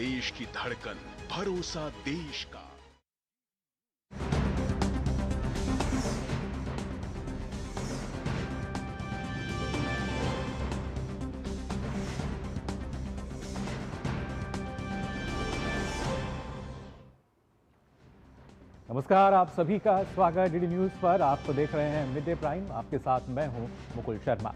देश की धड़कन, भरोसा देश का। नमस्कार, आप सभी का स्वागत डीडी न्यूज पर। आप तो देख रहे हैं मिड डे प्राइम। आपके साथ मैं हूं Mukul Sharma.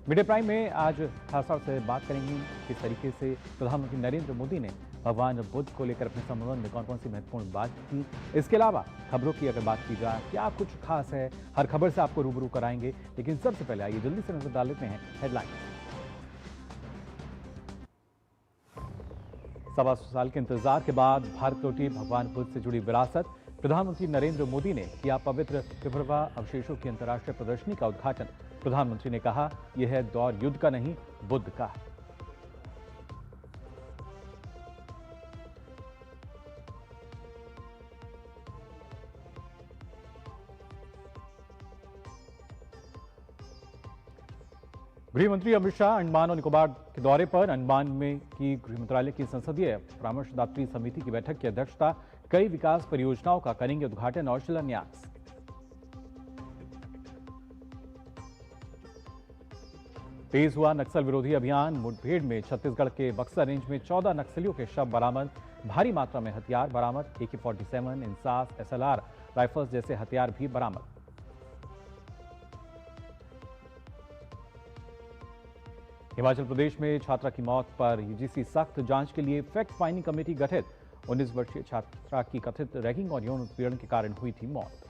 Mid day prime में आज खास तौर से बात करेंगे किस तरीके से प्रधानमंत्री नरेंद्र मोदी ने भगवान बुद्ध को लेकर अपने संबोधन में कौन कौन सी महत्वपूर्ण बात की। इसके अलावा खबरों की अगर बात की जाए, क्या कुछ खास है, हर खबर से आपको रूबरू कराएंगे। लेकिन सबसे पहले आइए जल्दी से नजर डाल लेते हैं हेडलाइंस। 125 साल के इंतजार के बाद भारत लौटी भगवान बुद्ध से जुड़ी विरासत। प्रधानमंत्री नरेंद्र मोदी ने किया पवित्र पिपरवाह अवशेषों की अंतर्राष्ट्रीय प्रदर्शनी का उद्घाटन। प्रधानमंत्री ने कहा, यह है दौर युद्ध का नहीं, बुद्ध का। गृह मंत्री अमित शाह अंडमान और निकोबार के दौरे पर। अंडमान में की गृह मंत्रालय की संसदीय परामर्शदात्री समिति की बैठक की अध्यक्षता। कई विकास परियोजनाओं का करेंगे उद्घाटन और शिलान्यास। तेज हुआ नक्सल विरोधी अभियान। मुठभेड़ में छत्तीसगढ़ के बक्सर रेंज में 14 नक्सलियों के शव बरामद। भारी मात्रा में हथियार बरामद। AK-47, इंसास, SLR राइफल्स जैसे हथियार भी बरामद। हिमाचल प्रदेश में छात्रा की मौत पर UGC सख्त जांच के लिए फैक्ट फाइंडिंग कमेटी गठित। 19 वर्षीय छात्रा की कथित रैगिंग और यौन उत्पीड़न के कारण हुई थी मौत।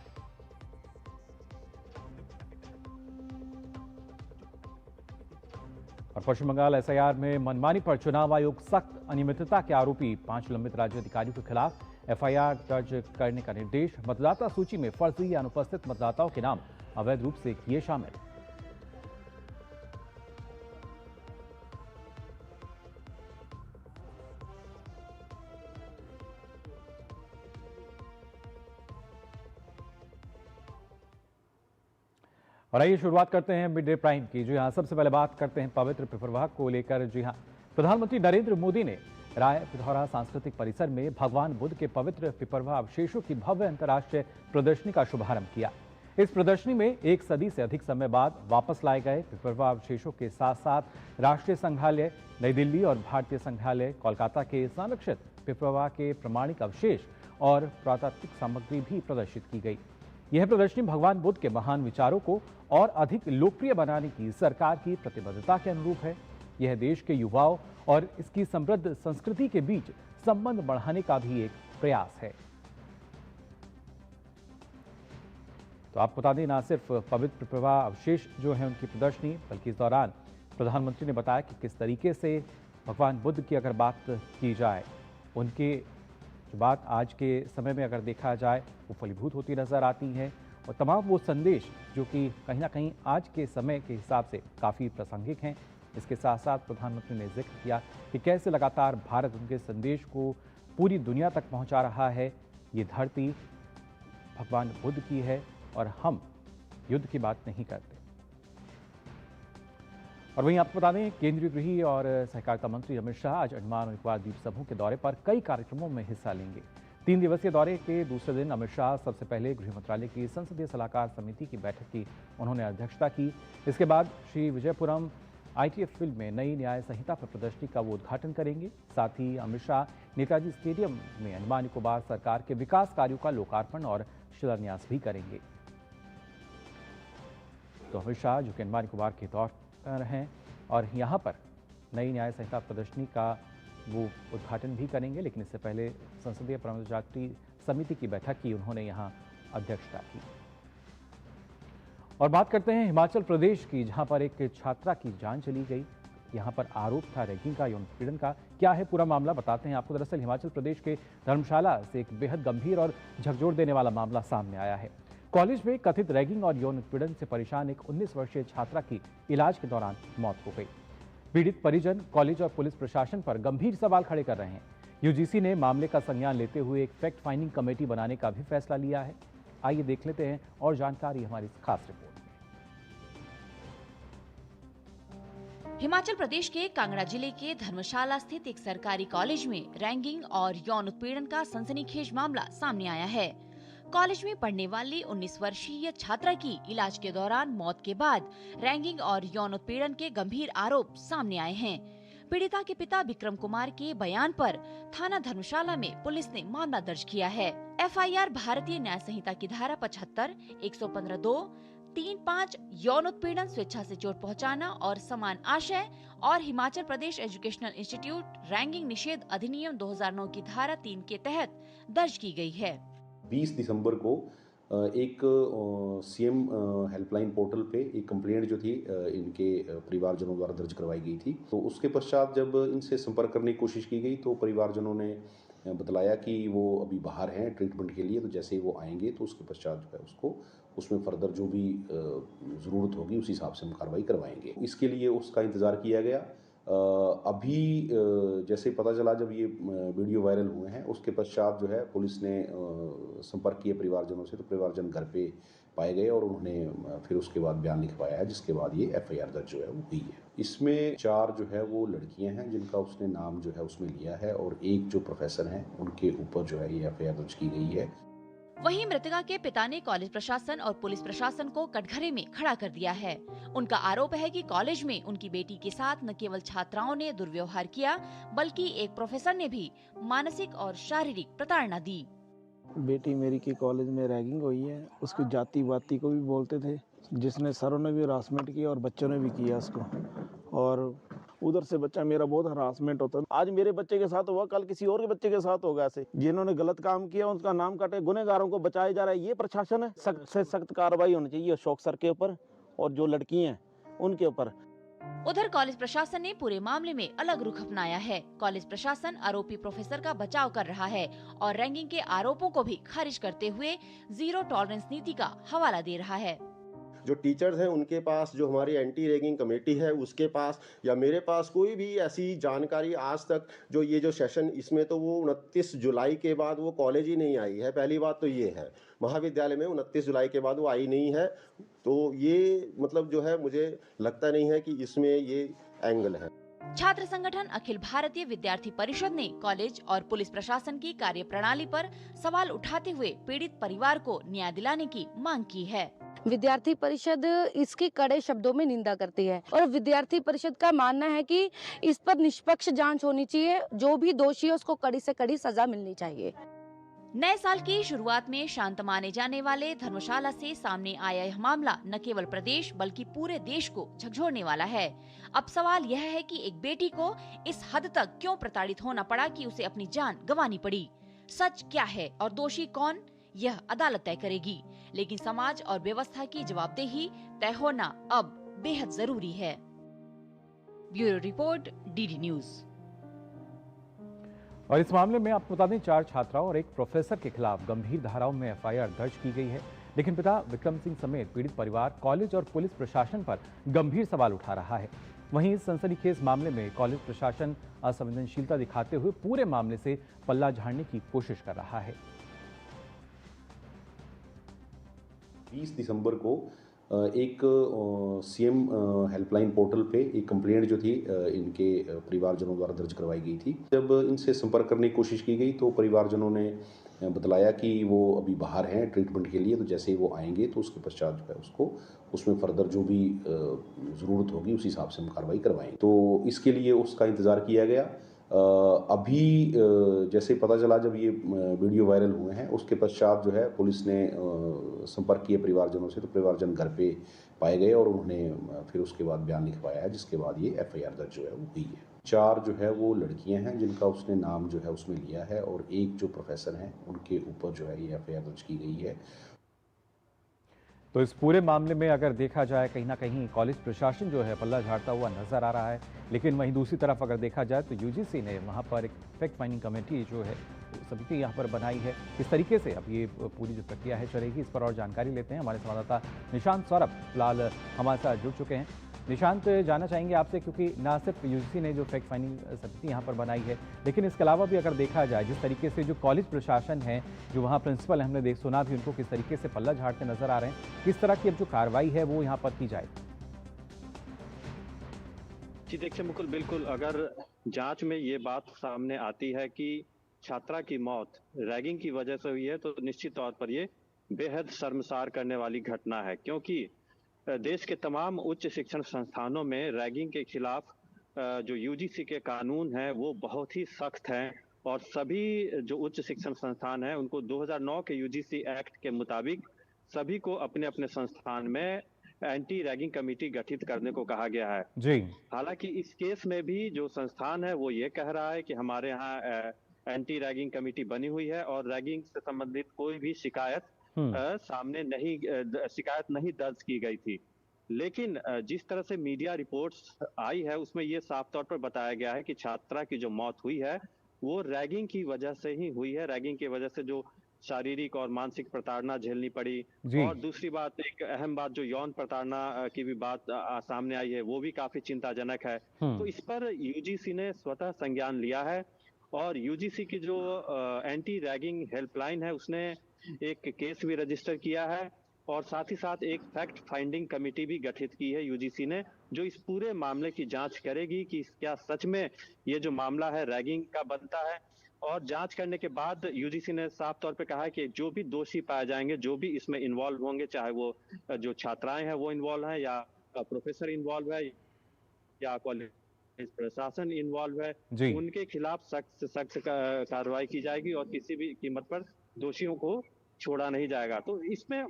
और पश्चिम बंगाल SIR में मनमानी पर चुनाव आयोग सख्त। अनियमितता के आरोपी 5 लंबित राज्य अधिकारियों के खिलाफ FIR दर्ज करने का निर्देश। मतदाता सूची में फर्जी या अनुपस्थित मतदाताओं के नाम अवैध रूप से किए शामिल। और आइए शुरुआत करते हैं मिड डे प्राइम की। जी हाँ, सबसे पहले बात करते हैं पवित्र पिपरवाह को लेकर। जी हाँ, प्रधानमंत्री नरेंद्र मोदी ने राय पिथौरा सांस्कृतिक परिसर में भगवान बुद्ध के पवित्र पिपरवाह अवशेषों की भव्य अंतर्राष्ट्रीय प्रदर्शनी का शुभारंभ किया। इस प्रदर्शनी में 1 सदी से अधिक समय बाद वापस लाए गए पिपरवाह अवशेषों के साथ साथ राष्ट्रीय संग्रहालय नई दिल्ली और भारतीय संग्रहालय कोलकाता के संरक्षित पिपरवाह के प्रमाणिक अवशेष और पुरातात्विक सामग्री भी प्रदर्शित की गई। यह प्रदर्शनी भगवान बुद्ध के महान विचारों को और अधिक लोकप्रिय बनाने की सरकार की प्रतिबद्धता के अनुरूप है। यह देश के युवाओं और इसकी समृद्ध संस्कृति के बीच संबंध बढ़ाने का भी एक प्रयास है। तो आपको बता दें, न सिर्फ पवित्र पिपरवाह अवशेष जो है उनकी प्रदर्शनी, बल्कि इस दौरान प्रधानमंत्री ने बताया कि किस तरीके से भगवान बुद्ध की अगर बात की जाए, उनके बात आज के समय में अगर देखा जाए वो फलीभूत होती नजर आती हैं। और तमाम वो संदेश जो कि कहीं ना कहीं आज के समय के हिसाब से काफ़ी प्रासंगिक हैं। इसके साथ साथ प्रधानमंत्री ने जिक्र किया कि कैसे लगातार भारत उनके संदेश को पूरी दुनिया तक पहुंचा रहा है। ये धरती भगवान बुद्ध की है और हम युद्ध की बात नहीं करते। और वहीं आपको बता दें, केंद्रीय गृह और सहकारिता मंत्री अमित शाह आज अंडमान और निकोबार द्वीप समूह के दौरे पर कई कार्यक्रमों में हिस्सा लेंगे। 3 दिवसीय दौरे के दूसरे दिन अमित शाह सबसे पहले गृह मंत्रालय की संसदीय सलाहकार समिति की बैठक की उन्होंने अध्यक्षता की। इसके बाद श्री विजयपुरम ITF फील्ड में नई न्याय संहिता पर प्रदर्शनी का वो उद्घाटन करेंगे। साथ ही अमित शाह नेताजी स्टेडियम में अंडमान निकोबार सरकार के विकास कार्यों का लोकार्पण और शिलान्यास भी करेंगे। तो अमित शाह जो कि अंडमान निकोबार के दौर पर हैं और यहाँ पर नई न्याय संहिता प्रदर्शनी का वो उद्घाटन भी करेंगे। लेकिन इससे पहले संसदीय परामर्शदात्री समिति की बैठक की उन्होंने यहाँ अध्यक्षता की। और बात करते हैं हिमाचल प्रदेश की, जहाँ पर एक छात्रा की जान चली गई। यहाँ पर आरोप था रैगिंग का, यौन उत्पीड़न का। क्या है पूरा मामला, बताते हैं आपको। दरअसल हिमाचल प्रदेश के धर्मशाला से एक बेहद गंभीर और झकझोर देने वाला मामला सामने आया है। कॉलेज में कथित रैगिंग और यौन उत्पीड़न से परेशान एक 19 वर्षीय छात्रा की इलाज के दौरान मौत हो गई। पीड़ित परिजन कॉलेज और पुलिस प्रशासन पर गंभीर सवाल खड़े कर रहे हैं। UGC ने मामले का संज्ञान लेते हुए एक फैक्ट फाइंडिंग कमेटी बनाने का भी फैसला लिया है। आइए देख लेते हैं और जानकारी हमारी इस खास रिपोर्ट में। हिमाचल प्रदेश के कांगड़ा जिले के धर्मशाला स्थित एक सरकारी कॉलेज में रैगिंग और यौन उत्पीड़न का सनसनीखेज मामला सामने आया है। कॉलेज में पढ़ने वाली 19 वर्षीय छात्रा की इलाज के दौरान मौत के बाद रैगिंग और यौन उत्पीड़न के गंभीर आरोप सामने आए हैं। पीड़िता के पिता विक्रम कुमार के बयान पर थाना धर्मशाला में पुलिस ने मामला दर्ज किया है। एफआईआर भारतीय न्याय संहिता की धारा 75, 115(2), 3(5) यौन उत्पीड़न, स्वेच्छा से चोट पहुंचाना और समान आशय और Himachal Pradesh educational institute ragging निषेध अधिनियम 2009 की धारा 3 के तहत दर्ज की गई है। 20 दिसंबर को एक सीएम हेल्पलाइन पोर्टल पे एक कंप्लेंट जो थी इनके परिवारजनों द्वारा दर्ज करवाई गई थी। तो उसके पश्चात जब इनसे संपर्क करने की कोशिश की गई तो परिवारजनों ने बतलाया कि वो अभी बाहर हैं ट्रीटमेंट के लिए, तो जैसे ही वो आएंगे तो उसके पश्चात जो है उसको उसमें फर्दर जो भी ज़रूरत होगी उस हिसाब से हम कार्रवाई करवाएंगे। इसके लिए उसका इंतज़ार किया गया। अभी जैसे पता चला जब ये वीडियो वायरल हुए हैं उसके पश्चात जो है पुलिस ने संपर्क किए परिवारजनों से, तो परिवारजन घर पे पाए गए और उन्होंने फिर उसके बाद बयान लिखवाया है, जिसके बाद ये एफआईआर दर्ज जो है वो हुई है। इसमें 4 जो है वो लड़कियां हैं जिनका उसने नाम जो है उसमें लिया है और एक जो प्रोफेसर हैं उनके ऊपर जो है ये एफआईआर दर्ज की गई है। वहीं मृतका के पिता ने कॉलेज प्रशासन और पुलिस प्रशासन को कटघरे में खड़ा कर दिया है। उनका आरोप है कि कॉलेज में उनकी बेटी के साथ न केवल छात्राओं ने दुर्व्यवहार किया बल्कि एक प्रोफेसर ने भी मानसिक और शारीरिक प्रताड़ना दी। बेटी मेरी की कॉलेज में रैगिंग हुई है, उसकी जाति वाती को भी बोलते थे, जिसने सरों ने भी हरासमेंट किया और बच्चों ने भी किया उसको, और उधर से बच्चा मेरा बहुत हरासमेंट होता है। आज मेरे बच्चे के साथ हुआ, कल किसी और के बच्चे के साथ होगा। ऐसे जिन्होंने गलत काम किया उनका नाम काटे, गुनहगारों को बचाया जा रहा है। ये प्रशासन है, सख्त से सख्त कार्रवाई होनी चाहिए अशोक सर के ऊपर और जो लड़की हैं उनके ऊपर। उधर कॉलेज प्रशासन ने पूरे मामले में अलग रुख अपनाया है। कॉलेज प्रशासन आरोपी प्रोफेसर का बचाव कर रहा है और रैगिंग के आरोपों को भी खारिज करते हुए जीरो टॉलरेंस नीति का हवाला दे रहा है। जो टीचर्स हैं उनके पास, जो हमारी एंटी रैगिंग कमेटी है उसके पास या मेरे पास कोई भी ऐसी जानकारी आज तक जो ये जो सेशन इसमें तो वो 29 जुलाई के बाद वो कॉलेज ही नहीं आई है। पहली बात तो ये है, महाविद्यालय में 29 जुलाई के बाद वो आई नहीं है। तो ये मतलब जो है मुझे लगता नहीं है कि इसमें ये एंगल है। छात्र संगठन अखिल भारतीय विद्यार्थी परिषद ने कॉलेज और पुलिस प्रशासन की कार्यप्रणाली पर सवाल उठाते हुए पीड़ित परिवार को न्याय दिलाने की मांग की है। विद्यार्थी परिषद इसकी कड़े शब्दों में निंदा करती है और विद्यार्थी परिषद का मानना है कि इस पर निष्पक्ष जांच होनी चाहिए, जो भी दोषी है उसको कड़ी से कड़ी सजा मिलनी चाहिए। नए साल की शुरुआत में शांत माने जाने वाले धर्मशाला से सामने आया यह मामला न केवल प्रदेश बल्कि पूरे देश को झकझोरने वाला है। अब सवाल यह है कि एक बेटी को इस हद तक क्यों प्रताड़ित होना पड़ा कि उसे अपनी जान गंवानी पड़ी। सच क्या है और दोषी कौन, यह अदालत तय करेगी, लेकिन समाज और व्यवस्था की जवाबदेही तय होना अब बेहद जरूरी है। Bureau report, DD news. और इस मामले में आपको बता दें 4 छात्राओं और एक प्रोफेसर के खिलाफ गंभीर धाराओं में एफआईआर दर्ज की गई है। लेकिन पिता विक्रम सिंह समेत पीड़ित परिवार कॉलेज और पुलिस प्रशासन पर गंभीर सवाल उठा रहा है। वहीं इस सनसनीखेज मामले में कॉलेज प्रशासन असंवेदनशीलता दिखाते हुए पूरे मामले से पल्ला झाड़ने की कोशिश कर रहा है। 20 दिसंबर को एक सीएम हेल्पलाइन पोर्टल पे एक कंप्लेंट जो थी इनके परिवारजनों द्वारा दर्ज करवाई गई थी। जब इनसे संपर्क करने की कोशिश की गई तो परिवारजनों ने बतलाया कि वो अभी बाहर हैं ट्रीटमेंट के लिए, तो जैसे ही वो आएंगे तो उसके पश्चात जो है उसको उसमें फर्दर जो भी ज़रूरत होगी उस हिसाब से हम कार्रवाई करवाएंगे। तो इसके लिए उसका इंतज़ार किया गया। अभी जैसे पता चला जब ये वीडियो वायरल हुए हैं उसके पश्चात जो है पुलिस ने संपर्क किए परिवारजनों से, तो परिवारजन घर पे पाए गए और उन्होंने फिर उसके बाद बयान लिखवाया है, जिसके बाद ये एफआईआर दर्ज जो है वो हुई है। 4 जो है वो लड़कियां हैं जिनका उसने नाम जो है उसमें लिया है और एक जो प्रोफेसर हैं उनके ऊपर जो है ये एफआईआर दर्ज की गई है। तो इस पूरे मामले में अगर देखा जाए कहीं ना कहीं कॉलेज प्रशासन जो है पल्ला झाड़ता हुआ नजर आ रहा है। लेकिन वहीं दूसरी तरफ अगर देखा जाए तो यूजीसी ने वहां पर एक फैक्ट फाइंडिंग कमेटी जो है समिति यहाँ पर बनाई है। किस तरीके से अब ये पूरी जो प्रक्रिया है चलेगी, इस पर और जानकारी लेते हैं। हमारे संवाददाता निशांत सौरभ फिलहाल हमारे साथ जुड़ चुके हैं। निशांत, जानना चाहेंगे आपसे, क्योंकि ना सिर्फ यूजीसी ने जो फैक्ट फाइंडिंग समिति यहाँ पर बनाई है, लेकिन इसके अलावा भी अगर देखा जाए जिस तरीके से जो कॉलेज प्रशासन है, जो वहाँ प्रिंसिपल है, हमने सुना भी उनको किस तरीके से पल्ला झाड़ते नजर आ रहे हैं, किस तरह की अब जो कार्रवाई है वो यहाँ पर की जाए। जी देखिए मुकुल, बिल्कुल अगर जांच में ये बात सामने आती है कि छात्रा की मौत रैगिंग की वजह से हुई है तो निश्चित तौर पर ये बेहद शर्मसार करने वाली घटना है, क्योंकि देश के तमाम उच्च शिक्षण संस्थानों में रैगिंग के खिलाफ जो यूजीसी के कानून हैं वो बहुत ही सख्त हैं और सभी जो उच्च शिक्षण संस्थान हैं उनको 2009 के यूजीसी एक्ट के मुताबिक सभी को अपने अपने संस्थान में एंटी रैगिंग कमेटी गठित करने को कहा गया है। जी। हालांकि इस केस में भी जो संस्थान है वो ये कह रहा है कि हमारे यहाँ एंटी रैगिंग कमेटी बनी हुई है और रैगिंग से संबंधित कोई भी शिकायत सामने नहीं शिकायत नहीं दर्ज की गई थी। लेकिन जिस तरह से मीडिया रिपोर्ट्स आई है उसमें ये साफ तौर पर बताया गया है कि छात्रा की जो मौत हुई है वो रैगिंग की वजह से ही हुई है। रैगिंग की वजह से जो शारीरिक और मानसिक प्रताड़ना झेलनी पड़ी जी। और दूसरी बात, एक अहम बात जो यौन प्रताड़ना की भी बात सामने आई है वो भी काफी चिंताजनक है। तो इस पर यूजीसी ने स्वतः संज्ञान लिया है और यूजीसी की जो एंटी रैगिंग हेल्पलाइन है उसने एक केस भी रजिस्टर किया है और साथ ही साथ एक फैक्ट फाइंडिंग कमेटी भी गठित की है यूजीसी ने, जो इस पूरे मामले की जांच करेगी कि क्या सच में ये जो मामला है रैगिंग का बनता है। और जांच करने के बाद यूजीसी ने साफ तौर पे कहा है कि जो भी दोषी पाए जाएंगे, जो भी इसमें इन्वॉल्व होंगे, चाहे वो जो छात्राएं हैं वो इन्वॉल्व हैं या प्रोफेसर इन्वॉल्व है या कॉलेज प्रशासन इन्वॉल्व है, उनके खिलाफ सख्त से सख्त कार्रवाई की जाएगी और किसी भी कीमत पर दोषियों को छोड़ा नहीं जाएगा। तो इसमें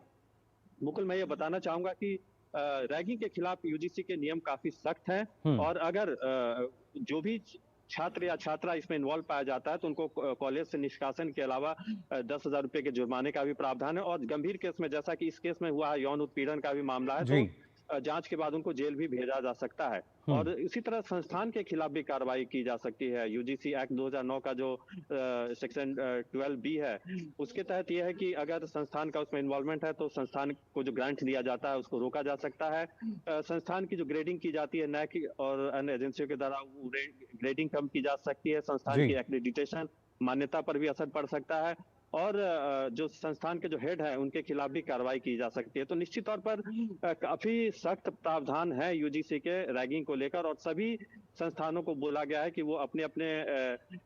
मुकुल मैं ये बताना चाहूंगा कि रैगिंग के खिलाफ यूजीसी के नियम काफी सख्त हैं और अगर जो भी छात्र या छात्रा इसमें इन्वॉल्व पाया जाता है तो उनको कॉलेज से निष्कासन के अलावा 10,000 रुपए के जुर्माने का भी प्रावधान है और गंभीर केस में, जैसा कि इस केस में हुआ है, यौन उत्पीड़न का भी मामला है, तो जांच के बाद उनको जेल भी भेजा जा सकता है। और इसी तरह संस्थान के खिलाफ भी कार्रवाई की जा सकती है। यूजीसी एक्ट 2009 का जो सेक्शन 12B है उसके तहत यह है कि अगर संस्थान का उसमें इन्वॉल्वमेंट है तो संस्थान को जो ग्रांट दिया जाता है उसको रोका जा सकता है। संस्थान की जो ग्रेडिंग की जाती है नैक और अन्य एजेंसियों के द्वारा ग्रेडिंग कम की जा सकती है। संस्थान की एक्रेडिटेशन मान्यता पर भी असर पड़ सकता है और जो संस्थान के जो हेड है उनके खिलाफ भी कार्रवाई की जा सकती है। तो निश्चित तौर पर काफी सख्त प्रावधान है यूजीसी के रैगिंग को लेकर और सभी संस्थानों को बोला गया है कि वो अपने अपने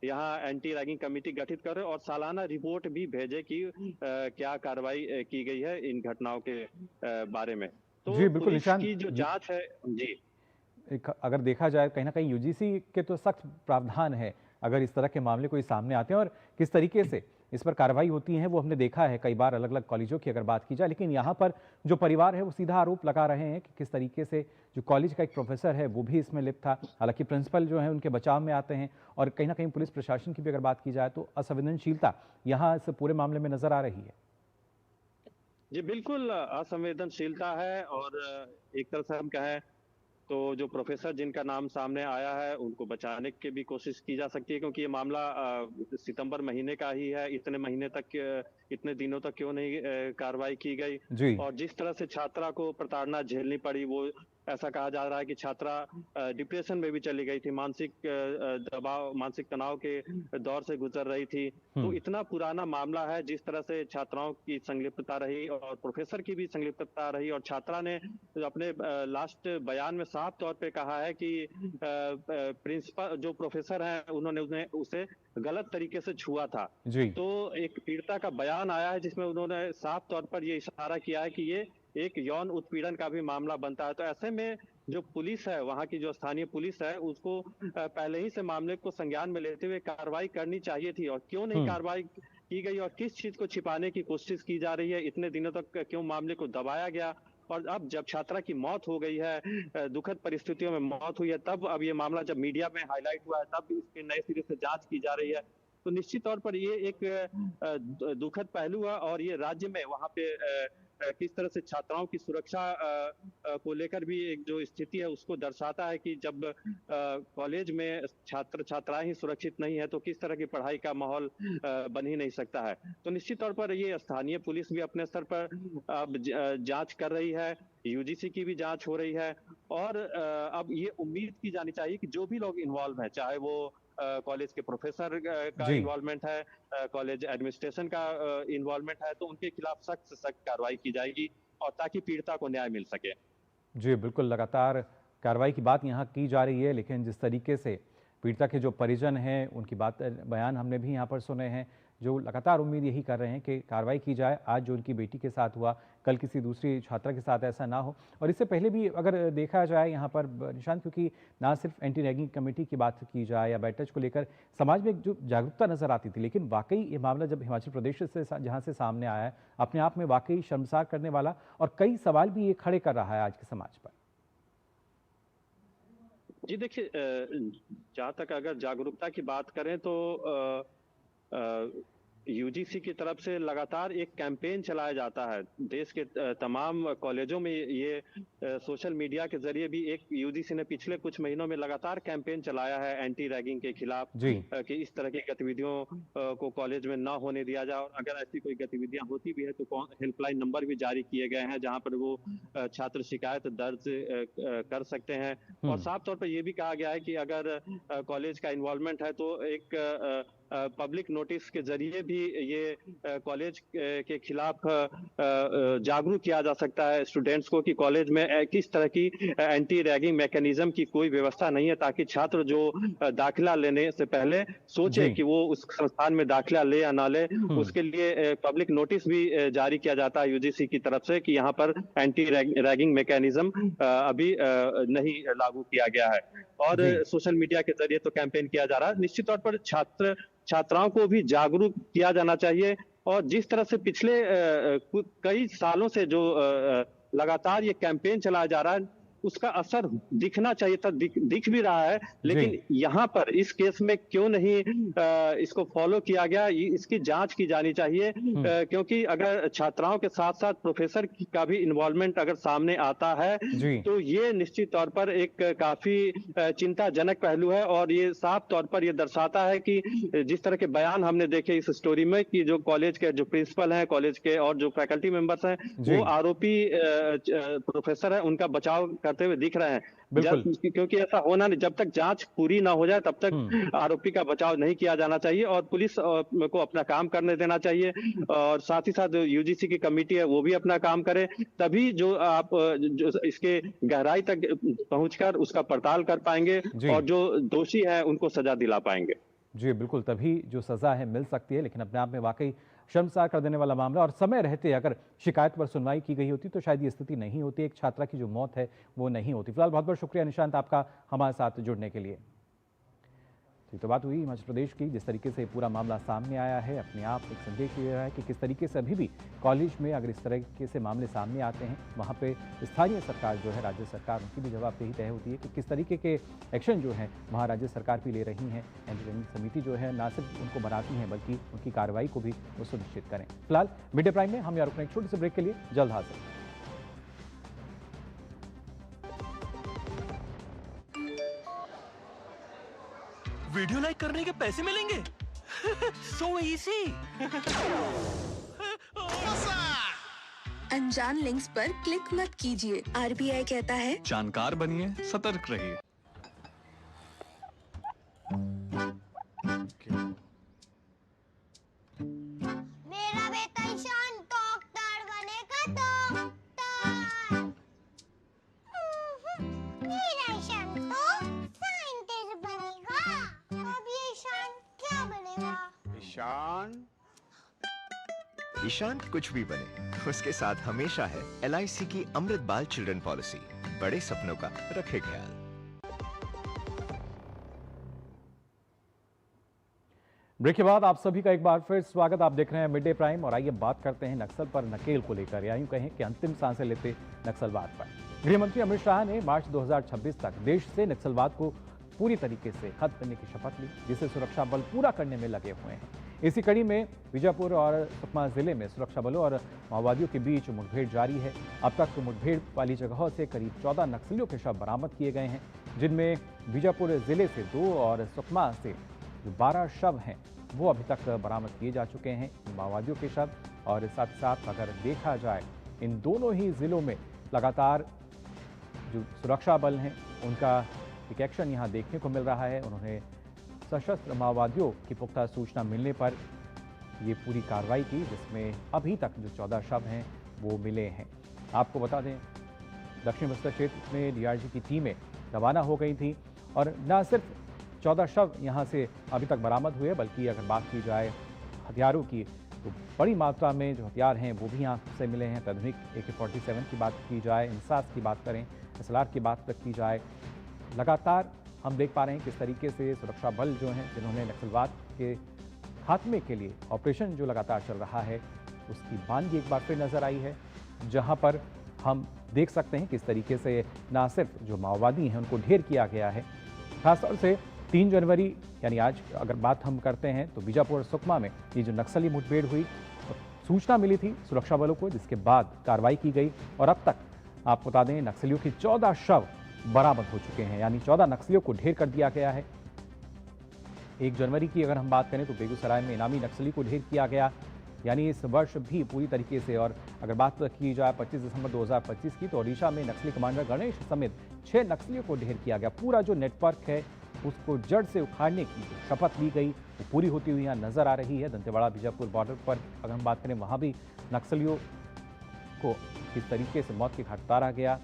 यहाँ एंटी रैगिंग कमेटी गठित करें और सालाना रिपोर्ट भी भेजे कि क्या कार्रवाई की गई है इन घटनाओं के बारे में। तो जी बिल्कुल निशांत, की जो जांच है जी एक अगर देखा जाए कहीं ना कहीं यूजीसी के तो सख्त प्रावधान है अगर इस तरह के मामले कोई सामने आते हैं और किस तरीके से इस पर कार्रवाई होती है वो हमने देखा है कई बार अलग अलग कॉलेजों की अगर बात की जाए। लेकिन यहाँ पर जो परिवार है वो सीधा आरोप लगा रहे हैं कि किस तरीके से जो कॉलेज का एक प्रोफेसर है वो भी इसमें लिप्त था। हालांकि प्रिंसिपल जो है उनके बचाव में आते हैं और कहीं ना कहीं पुलिस प्रशासन की भी अगर बात की जाए तो असंवेदनशीलता यहाँ इस पूरे मामले में नजर आ रही है। जी बिल्कुल असंवेदनशीलता है और एक तरह से हम कहें तो जो प्रोफेसर जिनका नाम सामने आया है उनको बचाने की भी कोशिश की जा सकती है, क्योंकि ये मामला सितंबर महीने का ही है। इतने महीने तक, इतने दिनों तक क्यों नहीं कार्रवाई की गई। और जिस तरह से छात्रा को प्रताड़ना झेलनी पड़ी, वो ऐसा कहा जा रहा है कि छात्रा डिप्रेशन में भी चली गई थी, मानसिक दबाव, मानसिक तनाव के दौर से गुजर रही थी। तो इतना पुराना मामला है, जिस तरह से छात्राओं की संलिप्तता रही और प्रोफेसर की भी संलिप्तता रही और छात्रा ने अपने लास्ट बयान में साफ तौर पे कहा है कि प्रिंसिपल जो प्रोफेसर हैं उन्होंने उसे गलत तरीके से छुआ था। तो एक पीड़िता का बयान आया है जिसमें उन्होंने साफ तौर पर ये इशारा किया है कि ये एक यौन उत्पीड़न का भी मामला बनता है। तो ऐसे में जो पुलिस है, वहाँ की जो स्थानीय पुलिस है, उसको पहले ही से मामले को संज्ञान में लेते हुए कार्रवाई करनी चाहिए थी। और क्यों नहीं कार्रवाई की गई और किस चीज को छिपाने की कोशिश की जा रही है, इतने दिनों तक क्यों मामले को दबाया गया। और अब जब छात्रा की मौत हो गई है, दुखद परिस्थितियों में मौत हुई है, तब अब ये मामला जब मीडिया में हाईलाइट हुआ है, तब इसके नए सिरे से जांच की जा रही है। तो निश्चित तौर पर ये एक दुखद पहलू है और ये राज्य में वहाँ पे किस तरह से छात्राओं की सुरक्षा को लेकर भी एक जो स्थिति है उसको दर्शाता है कि जब कॉलेज में छात्र छात्राएं ही सुरक्षित नहीं है तो किस तरह की पढ़ाई का माहौल बन ही नहीं सकता है। तो निश्चित तौर पर ये स्थानीय पुलिस भी अपने स्तर पर अब जांच कर रही है, यूजीसी की भी जांच हो रही है और अब ये उम्मीद की जानी चाहिए कि जो भी लोग इन्वॉल्व हैं, चाहे वो कॉलेज के प्रोफेसर का इन्वॉल्वमेंट है, कॉलेज एडमिनिस्ट्रेशन का इन्वॉल्वमेंट है, तो उनके खिलाफ सख्त से सख्त कार्रवाई की जाएगी और ताकि पीड़िता को न्याय मिल सके। जी बिल्कुल, लगातार कार्रवाई की बात यहाँ की जा रही है, लेकिन जिस तरीके से पीड़िता के जो परिजन हैं उनकी बात बयान हमने भी यहाँ पर सुने हैं, जो लगातार उम्मीद यही कर रहे हैं कि कार्रवाई की जाए। आज जो उनकी बेटी के साथ हुआ, कल किसी दूसरी छात्रा के साथ ऐसा ना हो। और इससे पहले भी अगर देखा जाए यहाँ पर निशांत, क्योंकि ना सिर्फ एंटी रैगिंग कमेटी की बात की जाए या बैटच को लेकर समाज में एक जो जागरूकता नजर आती थी, लेकिन वाकई ये मामला जब हिमाचल प्रदेश से जहाँ से सामने आया है, अपने आप में वाकई शर्मसार करने वाला और कई सवाल भी ये खड़े कर रहा है आज के समाज पर। जी देखिए, जहाँ तक अगर जागरूकता की बात करें तो यूजीसी की तरफ से लगातार एक कैंपेन चलाया जाता है। देश के तमाम कॉलेजों में ये सोशल मीडिया के जरिए भी एक यूजीसी ने पिछले कुछ महीनों में लगातार कैंपेन चलाया है एंटी रैगिंग के खिलाफ, कि इस तरह की गतिविधियों को कॉलेज में ना होने दिया जाए, और अगर ऐसी कोई गतिविधियां होती भी है तो हेल्पलाइन नंबर भी जारी किए गए हैं जहां पर वो छात्र शिकायत दर्ज कर सकते हैं। और साफ तौर पर यह भी कहा गया है कि अगर कॉलेज का इन्वॉल्वमेंट है तो एक पब्लिक नोटिस के जरिए भी ये कॉलेज के खिलाफ जागरूक किया जा सकता है स्टूडेंट्स को कि कॉलेज में किस तरह की एंटी रैगिंग मैकेनिज्म की कोई व्यवस्था नहीं है, ताकि छात्र जो दाखिला लेने से पहले सोचे कि वो उस संस्थान में दाखिला ले या ना ले। उसके लिए पब्लिक नोटिस भी जारी किया जाता है यूजीसी की तरफ से कि यहाँ पर एंटी रैगिंग मैकेनिज्म अभी नहीं लागू किया गया है। और सोशल मीडिया के जरिए तो कैंपेन किया जा रहा है। निश्चित तौर पर छात्राओं को भी जागरूक किया जाना चाहिए, और जिस तरह से पिछले कई सालों से जो लगातार ये कैंपेन चलाया जा रहा है उसका असर दिखना चाहिए था, दिख भी रहा है, लेकिन यहाँ पर इस केस में क्यों नहीं इसको फॉलो किया गया, इसकी जांच की जानी चाहिए। क्योंकि अगर छात्राओं के साथ साथ प्रोफेसर का भी इन्वॉल्वमेंट अगर सामने आता है तो ये निश्चित तौर पर एक काफी चिंताजनक पहलू है। और ये साफ तौर पर ये दर्शाता है कि जिस तरह के बयान हमने देखे इस स्टोरी में कि जो कॉलेज के जो प्रिंसिपल हैं, कॉलेज के और जो फैकल्टी मेंबर्स हैं, वो आरोपी प्रोफेसर है उनका बचाव करते हुए दिख रहे हैं। क्योंकि ऐसा होना नहीं, जब तक जांच पूरी ना हो जाए तब तक आरोपी का बचाव नहीं किया जाना चाहिए और पुलिस को अपना काम करने देना चाहिए। और साथ ही साथ यूजीसी की कमेटी है वो भी अपना काम करे, तभी जो आप जो इसके गहराई तक पहुंचकर उसका पड़ताल कर पाएंगे और जो दोषी है उनको सजा दिला पाएंगे। जी बिल्कुल, तभी जो सजा है मिल सकती है। लेकिन अपने आप में वाकई शर्मसार कर देने वाला मामला, और समय रहते अगर शिकायत पर सुनवाई की गई होती तो शायद ये स्थिति नहीं होती, एक छात्रा की जो मौत है वो नहीं होती। फिलहाल बहुत बहुत शुक्रिया निशांत आपका हमारे साथ जुड़ने के लिए। तो बात हुई हिमाचल प्रदेश की, जिस तरीके से पूरा मामला सामने आया है, अपने आप एक संदेश ये है कि किस तरीके से अभी भी कॉलेज में अगर इस तरीके से मामले सामने आते हैं, वहाँ पे स्थानीय सरकार जो है, राज्य सरकार, उनकी भी जवाबदेही तय होती है कि किस तरीके के एक्शन जो है वहाँ राज्य सरकार भी ले रही हैं। एंटी रैगिंग समिति जो है ना सिर्फ उनको बनाती हैं बल्कि उनकी कार्रवाई को भी वो सुनिश्चित करें। फिलहाल मिड डे प्राइम में हम यहाँ रुकने एक छोटे से ब्रेक के लिए, जल्द हाजिर। वीडियो लाइक करने के पैसे मिलेंगे? So easy. अनजान लिंक्स पर क्लिक मत कीजिए। आरबीआई कहता है जानकार बनिए, सतर्क रहिए। मेरा बेटा ईशान डॉक्टर बनेगा, डॉक्टर। मेरा ईशान तो साइंटिस्ट बनेगा। अब ये ईशान क्या बनेगा? ईशान कुछ भी बने, उसके साथ हमेशा है LIC की अमृत बाल चिल्ड्रन पॉलिसी। बड़े सपनों का रखे ख्याल। ब्रेक के बाद आप सभी का एक बार फिर स्वागत। आप देख रहे हैं मिड डे प्राइम और आइए बात करते हैं नक्सल पर नकेल को लेकर, या यूं कहें कि अंतिम सांसें लेते नक्सलवाद पर। गृह मंत्री अमित शाह ने मार्च 2026 तक देश से नक्सलवाद को पूरी तरीके से खत्म करने की शपथ ली, जिसे सुरक्षा बल पूरा करने में लगे हुए हैं। इसी कड़ी में बीजापुर और सुकमा जिले में सुरक्षा बलों और माओवादियों के बीच मुठभेड़ जारी है। अब तक मुठभेड़ वाली जगहों से करीब 14 नक्सलियों के शव बरामद किए गए हैं, जिनमें बीजापुर जिले से 2 और सुकमा से जो 12 शव हैं वो अभी तक बरामद किए जा चुके हैं, माओवादियों के शव। और साथ साथ अगर देखा जाए इन दोनों ही जिलों में लगातार जो सुरक्षा बल हैं उनका एक एक्शन यहाँ देखने को मिल रहा है। उन्होंने सशस्त्र माओवादियों की पुख्ता सूचना मिलने पर ये पूरी कार्रवाई की, जिसमें अभी तक जो 14 शव हैं वो मिले हैं। आपको बता दें, दक्षिण बस्तर क्षेत्र में DRG की टीमें रवाना हो गई थी। और न सिर्फ 14 शव यहाँ से अभी तक बरामद हुए, बल्कि अगर बात की जाए हथियारों की तो बड़ी मात्रा में जो हथियार हैं वो भी यहाँ से मिले हैं। आधुनिक AK-47 की बात की जाए, इंसास की बात करें, SLR की बात तक की जाए, लगातार हम देख पा रहे हैं किस तरीके से सुरक्षा बल जो हैं जिन्होंने नक्सलवाद के खात्मे के लिए ऑपरेशन जो लगातार चल रहा है उसकी बानगी एक बार फिर नजर आई है, जहां पर हम देख सकते हैं किस तरीके से ना सिर्फ जो माओवादी हैं उनको ढेर किया गया है। खासतौर से 3 जनवरी यानी आज अगर बात हम करते हैं तो बीजापुर सुकमा में ये जो नक्सली मुठभेड़ हुई, सूचना मिली थी सुरक्षा बलों को, जिसके बाद कार्रवाई की गई और अब तक आपको बता दें नक्सलियों की 14 शव बरामद हो चुके हैं, यानी 14 नक्सलियों को ढेर कर दिया गया है। 1 जनवरी की अगर हम बात करें तो बेगूसराय में इनामी नक्सली को ढेर किया गया, यानी इस वर्ष भी पूरी तरीके से। और अगर बात की जाए 25 दिसंबर 2025 की तो ओडिशा में नक्सली कमांडर गणेश समेत 6 नक्सलियों को ढेर किया गया। पूरा जो नेटवर्क है उसको जड़ से उखाड़ने की शपथ ली गई वो पूरी होती हुई यहाँ नजर आ रही है। दंतेवाड़ा बीजापुर बॉर्डर पर अगर हम बात करें वहाँ भी नक्सलियों को किस तरीके से मौत के घाट उतारा गया।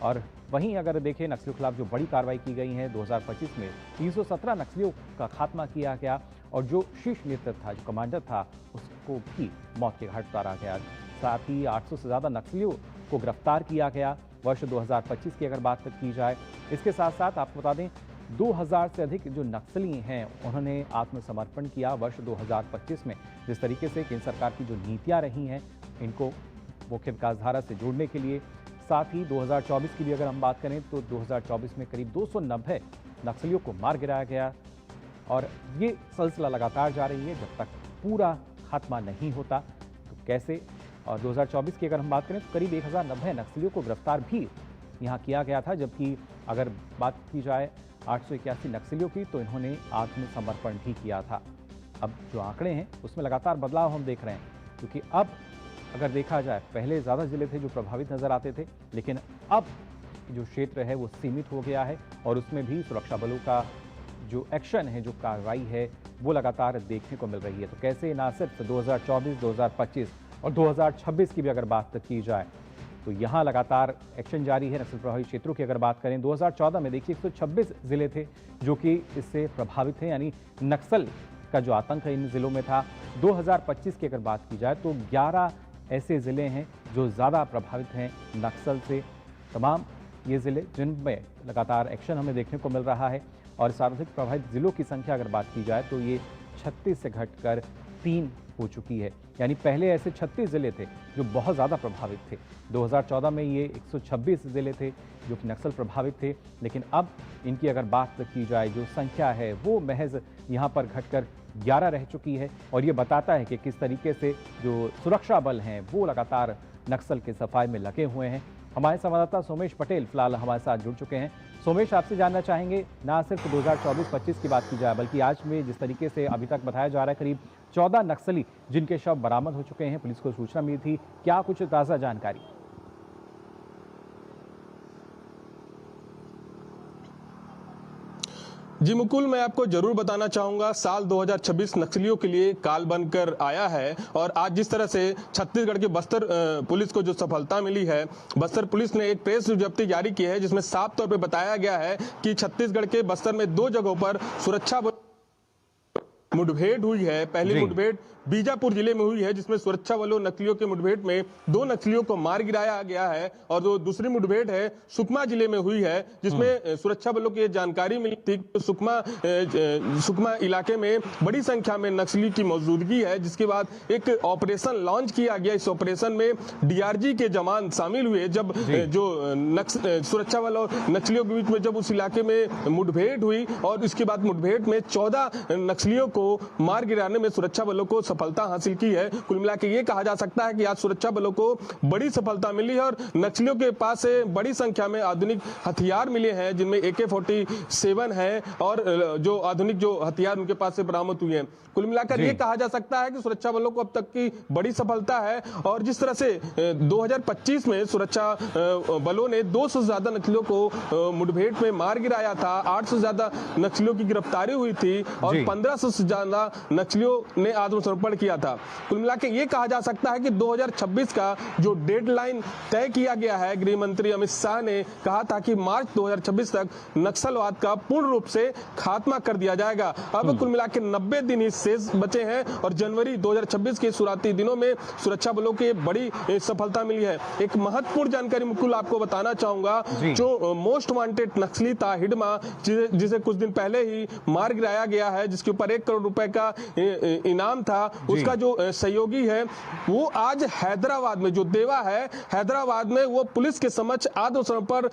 और वहीं अगर देखें नक्सलियों के खिलाफ जो बड़ी कार्रवाई की गई है 2025 में 317 नक्सलियों का खात्मा किया गया और जो शीर्ष नेतृत्व था, जो कमांडर था, उसको भी मौत के घाट उतारा गया। साथ ही 800 से ज़्यादा नक्सलियों को गिरफ्तार किया गया वर्ष 2025 की अगर बात की जाए। इसके साथ साथ आपको बता दें 2000 से अधिक जो नक्सली हैं उन्होंने आत्मसमर्पण किया वर्ष 2025 में। जिस तरीके से केंद्र सरकार की जो नीतियाँ रही हैं इनको मुख्य विकासधारा से जोड़ने के लिए, साथ ही 2024 की भी अगर हम बात करें तो 2024 में करीब 290 नक्सलियों को मार गिराया गया और ये सिलसिला लगातार जा रही है जब तक पूरा खात्मा नहीं होता तो कैसे। और 2024 की अगर हम बात करें तो करीब 1090 नक्सलियों को गिरफ्तार भी यहाँ किया गया था, जबकि अगर बात की जाए 881 नक्सलियों की तो इन्होंने आत्मसमर्पण भी किया था। अब जो आंकड़े हैं उसमें लगातार बदलाव हम देख रहे हैं, क्योंकि अब अगर देखा जाए पहले ज़्यादा जिले थे जो प्रभावित नज़र आते थे, लेकिन अब जो क्षेत्र है वो सीमित हो गया है और उसमें भी सुरक्षा बलों का जो एक्शन है, जो कार्रवाई है वो लगातार देखने को मिल रही है। तो कैसे ना सिर्फ 2024, 2025 और 2026 की भी अगर बात की जाए तो यहाँ लगातार एक्शन जारी है। नक्सल प्रभावित क्षेत्रों की अगर बात करें 2014 में देखिए 126 ज़िले थे जो कि इससे प्रभावित थे, यानी नक्सल का जो आतंक है इन ज़िलों में था। 2025 की अगर बात की जाए तो 11 ऐसे ज़िले हैं जो ज़्यादा प्रभावित हैं नक्सल से। तमाम ये ज़िले जिनमें लगातार एक्शन हमें देखने को मिल रहा है और सर्वाधिक प्रभावित ज़िलों की संख्या अगर बात की जाए तो ये 36 से घटकर 3 हो चुकी है। यानी पहले ऐसे 36 ज़िले थे जो बहुत ज़्यादा प्रभावित थे। 2014 में ये 126 ज़िले थे जो कि नक्सल प्रभावित थे, लेकिन अब इनकी अगर बात की जाए जो संख्या है वो महज यहाँ पर घटकर 11 रह चुकी है। और ये बताता है कि किस तरीके से जो सुरक्षा बल हैं वो लगातार नक्सल के सफाई में लगे हुए हैं। हमारे संवाददाता सोमेश पटेल फिलहाल हमारे साथ जुड़ चुके हैं। सोमेश, आपसे जानना चाहेंगे ना सिर्फ 2024-25 की बात की जाए बल्कि आज में जिस तरीके से अभी तक बताया जा रहा है करीब 14 नक्सली जिनके शव बरामद हो चुके हैं, पुलिस को सूचना मिली थी, क्या कुछ ताज़ा जानकारी? जी मुकुल, मैं आपको जरूर बताना चाहूंगा साल 2026 नक्सलियों के लिए काल बनकर आया है। और आज जिस तरह से छत्तीसगढ़ के बस्तर पुलिस को जो सफलता मिली है, बस्तर पुलिस ने एक प्रेस विज्ञप्ति जारी की है जिसमें साफ तौर पे बताया गया है कि छत्तीसगढ़ के बस्तर में 2 जगहों पर सुरक्षा मुठभेड़ हुई है। पहली मुठभेड़ बीजापुर जिले में हुई है जिसमें सुरक्षा बलों नक्सलियों के मुठभेड़ में 2 नक्सलियों को मार गिराया गया है, और जो दूसरी मुठभेड़ है सुकमा जिले में हुई है जिसमें सुरक्षा बलों की जानकारी मिली थी कि सुकमा इलाके में बड़ी संख्या में नक्सली की मौजूदगी है, जिसके बाद एक ऑपरेशन लॉन्च किया गया। इस ऑपरेशन में डीआरजी के जवान शामिल हुए। जब जो सुरक्षा बल और नक्सलियों के बीच में जब उस इलाके में मुठभेड़ हुई और इसके बाद मुठभेड़ में 14 नक्सलियों को मार गिराने में सुरक्षा बलों को सफलता हासिल की है। कुल मिला के ये कहा जा सकता है कि आज सुरक्षा बलों को बड़ी सफलता मिली है और नक्सलियों के पास से बड़ी संख्या में आधुनिक हथियार मिले हैं जिनमें AK-47 है और जो आधुनिक जो हथियार उनके पास से बरामद हुए हैं। कुल मिलाकर ये कहा जा सकता है कि सुरक्षा बलों को अब तक की बड़ी सफलता है। और जिस तरह से 2025 में सुरक्षा बलों ने 200 से ज्यादा नक्सलियों को मुठभेड़ में मार गिराया था, 800 से ज्यादा नक्सलियों की गिरफ्तारी हुई थी और 1500 से ज्यादा नक्सलियों ने आत्मसमर्पण किया था। कुल मिला के ये कहा जा सकता है कि 2026 का जो डेडलाइन तय किया गया है, गृह मंत्री अमित शाह ने कहा था कि मार्च 2026 तक नक्सलवाद का पूर्ण रूप से खात्मा कर दिया जाएगा। अब कुल मिला के 90 दिन ही शेष बचे हैं और जनवरी 2026 के शुरुआती दिनों में सुरक्षा बलों की बड़ी सफलता मिली है। एक महत्वपूर्ण जानकारी मुकुल आपको बताना चाहूंगा, जो मोस्ट वांटेड नक्सली था हिडमा, जिसे कुछ दिन पहले ही मार गिराया गया है, जिसके ऊपर 1 करोड़ रुपए का इनाम था, उसका जो सहयोगी है वो आज हैदराबाद में, जो देवा है हैदराबाद में, वो पुलिस के समक्ष आत्मसमर्पण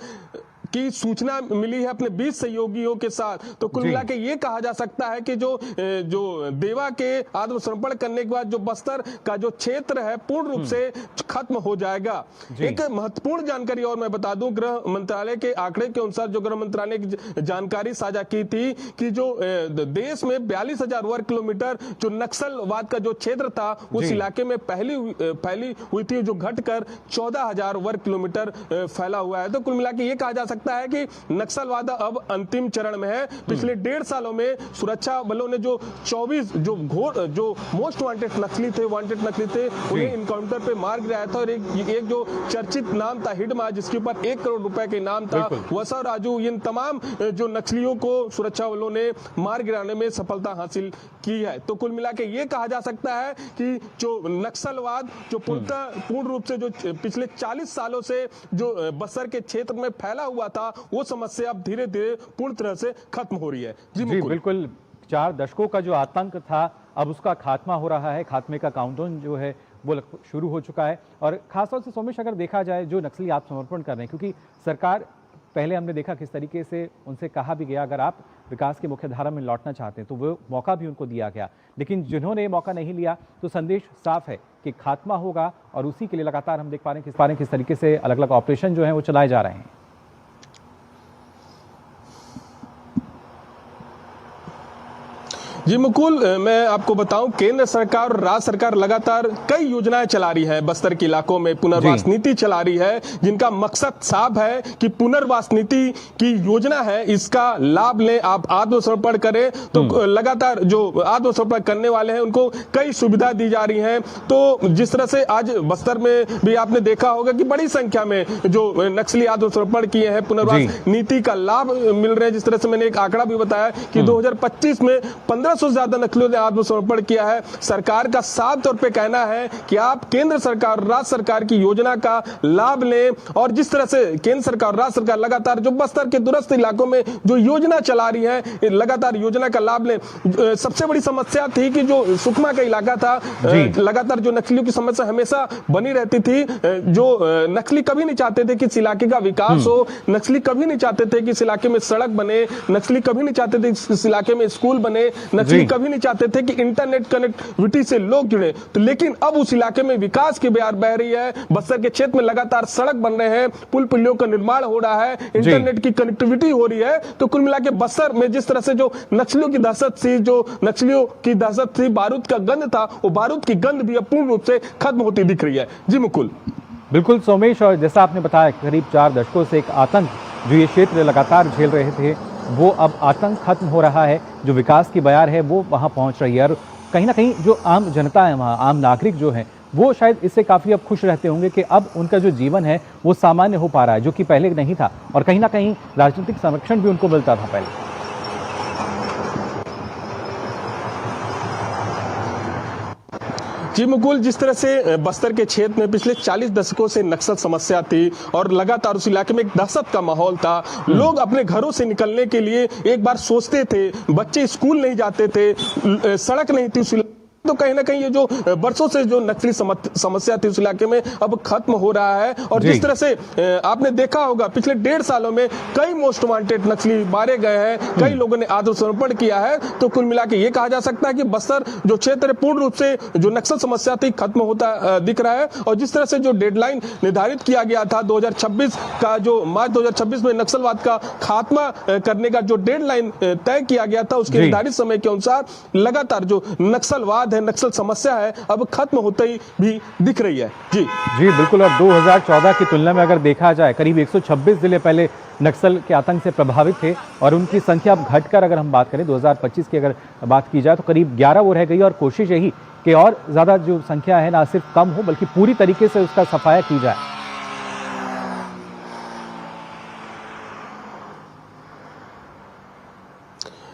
की सूचना मिली है अपने 20 सहयोगियों के साथ। तो कुल मिला के ये कहा जा सकता है कि जो देवा के आत्मसमर्पण करने के बाद जो बस्तर का जो क्षेत्र है पूर्ण रूप से खत्म हो जाएगा। एक महत्वपूर्ण जानकारी और मैं बता दूं, गृह मंत्रालय के आंकड़े के अनुसार, जो गृह मंत्रालय ने जानकारी साझा की थी कि जो देश में 42,000 वर्ग किलोमीटर जो नक्सलवाद का जो क्षेत्र था उस इलाके में फैली हुई थी, जो घटकर 14,000 वर्ग किलोमीटर फैला हुआ है। तो कुल मिला के ये कहा जा सकता है कि नक्सलवाद अब अंतिम चरण में है। पिछले 1.5 सालों में सुरक्षा बलों ने जो 24 जो मोस्ट वांटेड नक्सली थे उन्हें इनकाउंटर पे मार गिराया था। और एक जो चर्चित नाम था हिडमा, जिसके ऊपर 1 करोड़ रुपए के नाम था, वसा राजू, इन तमाम जो नक्सलियों को सुरक्षा बलों ने मार गिराने में सफलता हासिल की है। तो कुल मिला के ये कहा जा सकता है कि जो नक्सलवाद जो पूर्ण रूप से जो पिछले 40 सालों से जो बस्तर के क्षेत्र में फैला हुआ था, वो समस्या अब धीरे धीरे पूर्ण तरह से खत्म हो रही है। जी बिल्कुल, 4 दशकों का जो आतंक था अब उसका खात्मा हो रहा है। खात्मे का काउंटडाउन जो है वो शुरू हो चुका है। और खासतौर से सोमेश, अगर देखा जाए जो नक्सली आत्मसमर्पण कर रहे हैं, क्योंकि सरकार, पहले हमने देखा किस तरीके से उनसे कहा भी गया अगर आप विकास की मुख्य धारा में लौटना चाहते हैं तो वो मौका भी उनको दिया गया, लेकिन जिन्होंने मौका नहीं लिया तो संदेश साफ है कि खात्मा होगा। और उसी के लिए लगातार हम देख पा रहे हैं किस तरीके से अलग अलग ऑपरेशन जो है वो चलाए जा रहे हैं। जी मुकुल, मैं आपको बताऊं, केंद्र सरकार और राज्य सरकार लगातार कई योजनाएं चला रही है। बस्तर के इलाकों में पुनर्वास नीति चला रही है, जिनका मकसद साफ है कि पुनर्वास नीति की योजना है, इसका लाभ लें, आप आत्मसमर्पण करें। तो लगातार जो आत्मसमर्पण करने वाले हैं उनको कई सुविधा दी जा रही हैं। तो जिस तरह से आज बस्तर में भी आपने देखा होगा कि बड़ी संख्या में जो नक्सली आत्मसमर्पण किए हैं, पुनर्वास नीति का लाभ मिल रहे हैं। जिस तरह से मैंने एक आंकड़ा भी बताया कि 2025 में 1500 से ज्यादा नक्सलियों ने आत्मसमर्पण किया है। सरकार का साफ तौर पे कहना है कि आप केंद्र सरकार, राज्य सरकार की योजना का लाभ लें। और जिस तरह से केंद्र सरकार, राज्य सरकार लगातार जो बस्तर के दूरस्थ इलाकों में जो योजना चला रही है, लगातार योजना का लाभ लें। सबसे बड़ी समस्या थी कि जो सुकमा का इलाका था, लगातार जो नक्सलियों की समस्या हमेशा बनी रहती थी। जो नक्सली कभी नहीं चाहते थे कि इस इलाके का विकास हो, नक्सली कभी नहीं चाहते थे कि इस इलाके में सड़क बने, नक्सली कभी नहीं चाहते थे इस इलाके में स्कूल बने, नक्सली कभी नहीं चाहते थे कि इंटरनेट कनेक्टिविटी से लोग जुड़े। तो लेकिन अब उस इलाके में विकास की बयार बह रही है। बस्तर के क्षेत्र में लगातार सड़क बन रहे हैं, पुल पुलियों का निर्माण हो रहा है, इंटरनेट की कनेक्टिविटी हो रही है। तो कुल मिला के बस्तर में जिस तरह से जो नक्सलियों की दहशत थी, बारूद का गंध था, वो बारूद की गंध भी अब पूर्ण रूप से खत्म होती दिख रही है। जी मुकुल। बिल्कुल सोमेश, और जैसा आपने बताया करीब 4 दशकों से एक आतंक जो ये क्षेत्र लगातार झेल रहे थे, वो अब आतंक खत्म हो रहा है। जो विकास की बयार है वो वहाँ पहुँच रही है। और कहीं ना कहीं जो आम जनता है वहाँ, आम नागरिक जो हैं, वो शायद इससे काफ़ी अब खुश रहते होंगे कि अब उनका जो जीवन है वो सामान्य हो पा रहा है, जो कि पहले नहीं था। और कहीं ना कहीं राजनीतिक संरक्षण भी उनको मिलता था पहले। जी मुकुल, जिस तरह से बस्तर के क्षेत्र में पिछले 40 दशकों से नक्सल समस्या थी और लगातार उस इलाके में एक दहशत का माहौल था। लोग अपने घरों से निकलने के लिए एक बार सोचते थे, बच्चे स्कूल नहीं जाते थे, सड़क नहीं थी उस तो कहीं ना कहीं ये जो बरसों से जो नक्सली समस्या थी उस इलाके में अब खत्म हो रहा है। और जिस तरह से आपने देखा होगा पिछले 1.5 सालों में कई मोस्ट वांटेड नक्सली मारे गए हैं, कई लोगों ने आत्मसमर्पण किया है। तो कुल मिला के ये कहा जा सकता है कि बस्तर जो क्षेत्र पूर्ण रूप से जो नक्सल समस्या थी खत्म होता दिख रहा है। और जिस तरह से जो डेडलाइन निर्धारित किया गया था 2026 का, जो मार्च 2026 में नक्सलवाद का खात्मा करने का जो डेडलाइन तय किया गया था, उसके निर्धारित समय के अनुसार लगातार जो नक्सलवाद है, नक्सल समस्या है, अब खत्म होते ही भी दिख रही है। जी बिल्कुल। और 2014 की तुलना में अगर देखा जाए, करीब 126 जिले पहले नक्सल के आतंक से प्रभावित थे और उनकी संख्या अब घटकर, अगर हम बात करें 2025 की अगर बात की जाए, तो करीब 11 वो रह गई। और कोशिश यही कि और ज़्यादा जो संख्या है ना सिर्फ कम हो बल्कि पूरी तरीके से उसका सफाया की जाए।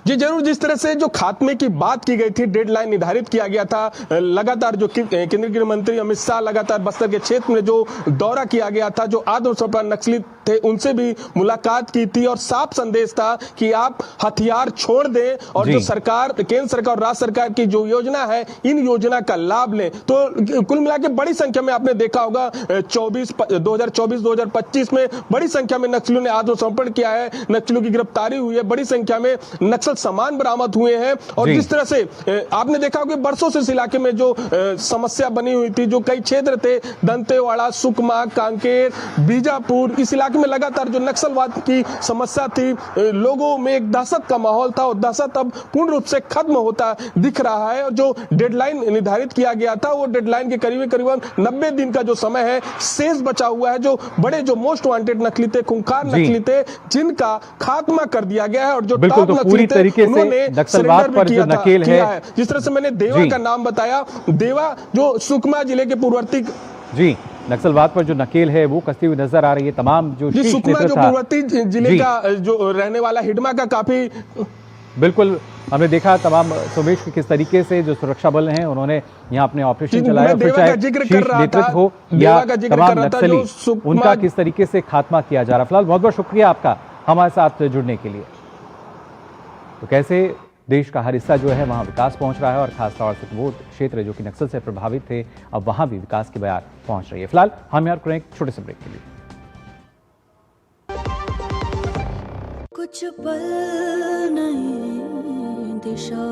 जी जरूर, जिस तरह से जो खात्मे की बात की गई थी, डेडलाइन निर्धारित किया गया था, लगातार जो केंद्रीय गृह मंत्री अमित शाह लगातार बस्तर के क्षेत्र में जो दौरा किया गया था, जो आत्मसमर्पण नक्सली थे उनसे भी मुलाकात की थी और साफ संदेश था कि आप हथियार छोड़ दें और जो सरकार, केंद्र सरकार और राज्य सरकार की जो योजना है, इन योजना का लाभ लें। तो कुल मिला के बड़ी संख्या में आपने देखा होगा 2024-2025 में बड़ी संख्या में नक्सलियों ने आत्मसमर्पण किया है, नक्सलियों की गिरफ्तारी हुई है, बड़ी संख्या में नक्सल सामान बरामद हुए हैं। और जिस तरह से आपने देखा होगा बरसों से इस इलाके में जो समस्या बनी हुई थी, जो कई क्षेत्र थे, दंतेवाड़ा, सुकमा, कांकेर, बीजापुर, इस इलाके में लगातार जो नक्सलवाद की समस्या थी, लोगों में एक दहशत का माहौल था और दहशत अब पूर्ण रूप से खत्म होता दिख रहा है। और जो डेडलाइन निर्धारित किया गया था, वो डेडलाइन के करीबन 90 दिन का जो समय है शेष बचा हुआ है। जो बड़े जो मोस्ट वांटेड नक्सली थे, खूंखार नक्सली थे, जिनका खात्मा कर दिया गया है और जो टॉप नक्सली थे उन्होंने नक्सलवाद पर जो नकेल है, जिस तरह से मैंने देवा का नाम बताया, देवा जो सुकमा जिले के पूर्ववर्ती नक्सलवाद पर जो नकेल है वो कसती हुई नजर आ रही है। तमाम जो सुकमा जो पूर्ववर्ती जिले का जो रहने वाला हिडमा का काफी बिल्कुल हमने देखा तमाम सोमेश के किस तरीके से जो सुरक्षा बल हैं उन्होंने यहाँ अपने ऑपरेशन चलाया, फिर चाहे नेतृत्व हो या तमाम नक्सली, उनका किस तरीके से खात्मा किया जा रहा है। फिलहाल बहुत बहुत शुक्रिया आपका हमारे साथ जुड़ने के लिए। तो कैसे देश का हर हिस्सा जो है वहाँ विकास पहुँच रहा है और खासतौर से वो क्षेत्र जो कि नक्सल से प्रभावित थे, अब वहाँ भी विकास की बयार पहुँच रही है। फिलहाल हम यहाँ रुक रहे हैं एक छोटे से ब्रेक के लिए। कुछ पल नहीं दिशा